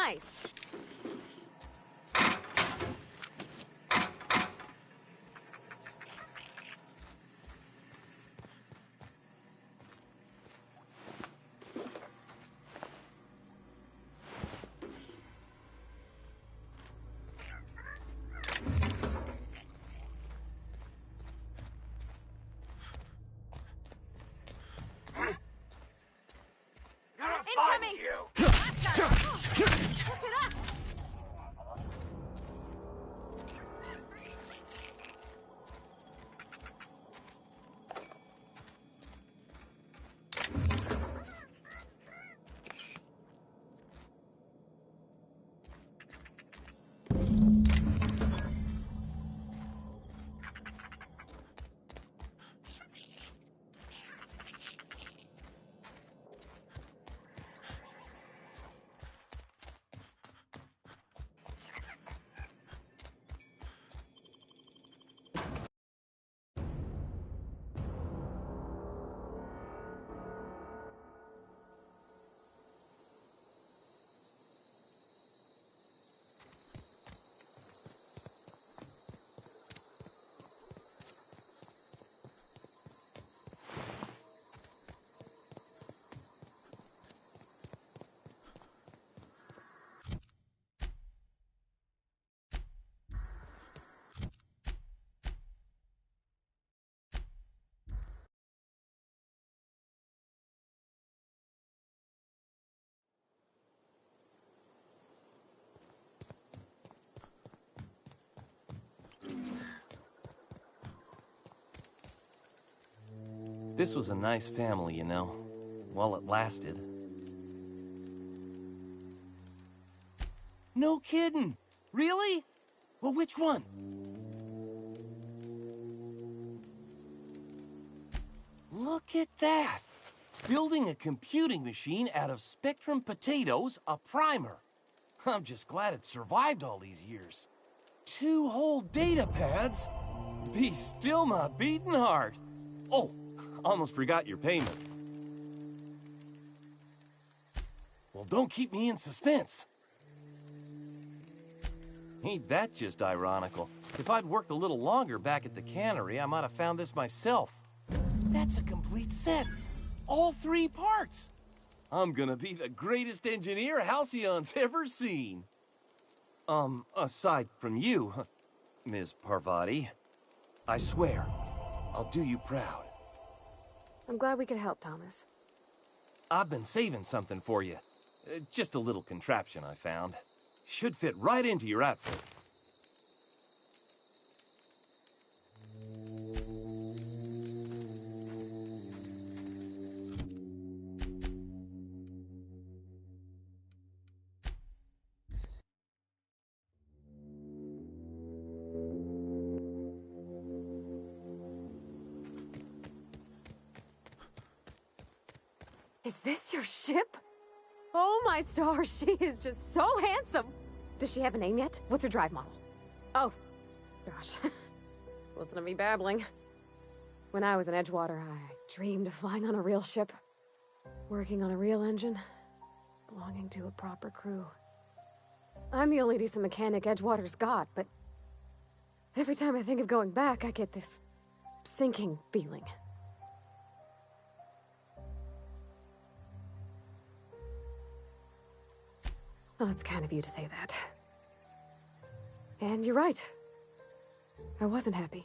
Nice. Incoming! Look at us! This was a nice family, you know, while it lasted. No kidding! Really? Well, which one? Look at that! Building a computing machine out of Spectrum potatoes, a primer. I'm just glad it survived all these years. 2 whole data pads? Be still my beating heart. Oh, almost forgot your payment. Well, don't keep me in suspense. Ain't that just ironical? If I'd worked a little longer back at the cannery, I might have found this myself. That's a complete set. All 3 parts. I'm gonna be the greatest engineer Halcyon's ever seen. Aside from you, Ms. Parvati, I swear, I'll do you proud. I'm glad we could help, Thomas. I've been saving something for you. Just a little contraption I found. Should fit right into your outfit. Is this your ship? Oh my stars, she is just so handsome! Does she have a name yet? What's her drive model? Oh, gosh. Listen to me babbling. When I was in Edgewater, I dreamed of flying on a real ship, working on a real engine, belonging to a proper crew. I'm the only decent mechanic Edgewater's got, but every time I think of going back, I get this sinking feeling. Well, it's kind of you to say that. And you're right. I wasn't happy.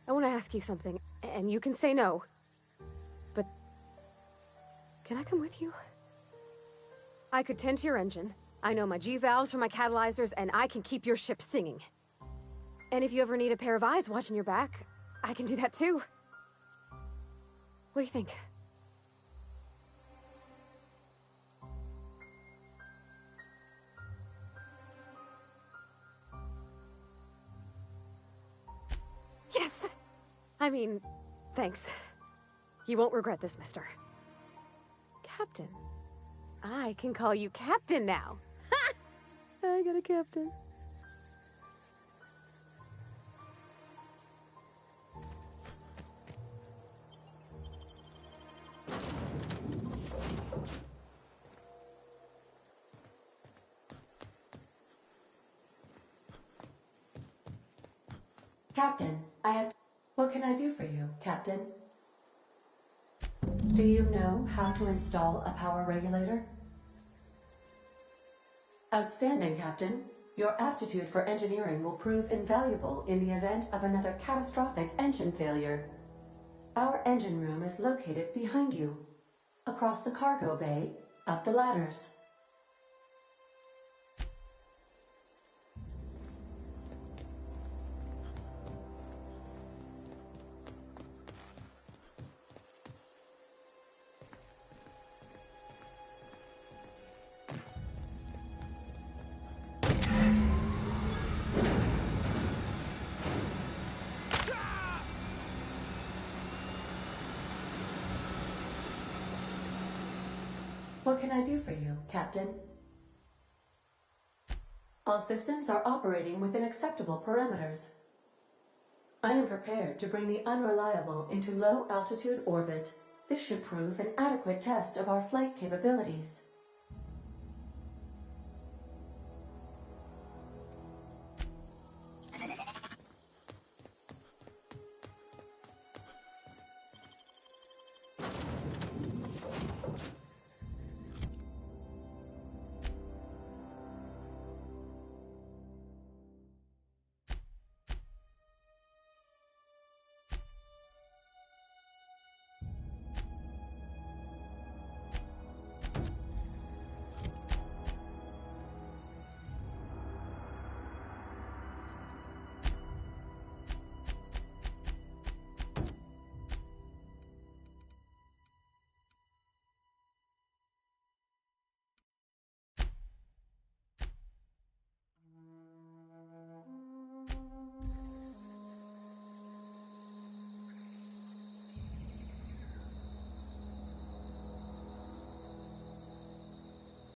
I want to ask you something, and you can say no. But can I come with you? I could tend to your engine. I know my G-valves for my catalyzers, and I can keep your ship singing. And if you ever need a pair of eyes watching your back, I can do that too. What do you think? Yes! I mean, thanks. You won't regret this, mister. Captain. I can call you Captain now. Ha! I got a captain. Captain, I have... What can I do for you, Captain? Do you know how to install a power regulator? Outstanding, Captain. Your aptitude for engineering will prove invaluable in the event of another catastrophic engine failure. Our engine room is located behind you, across the cargo bay, up the ladders. What can I do for you, Captain? All systems are operating within acceptable parameters. I am prepared to bring the unreliable into low-altitude orbit. This should prove an adequate test of our flight capabilities.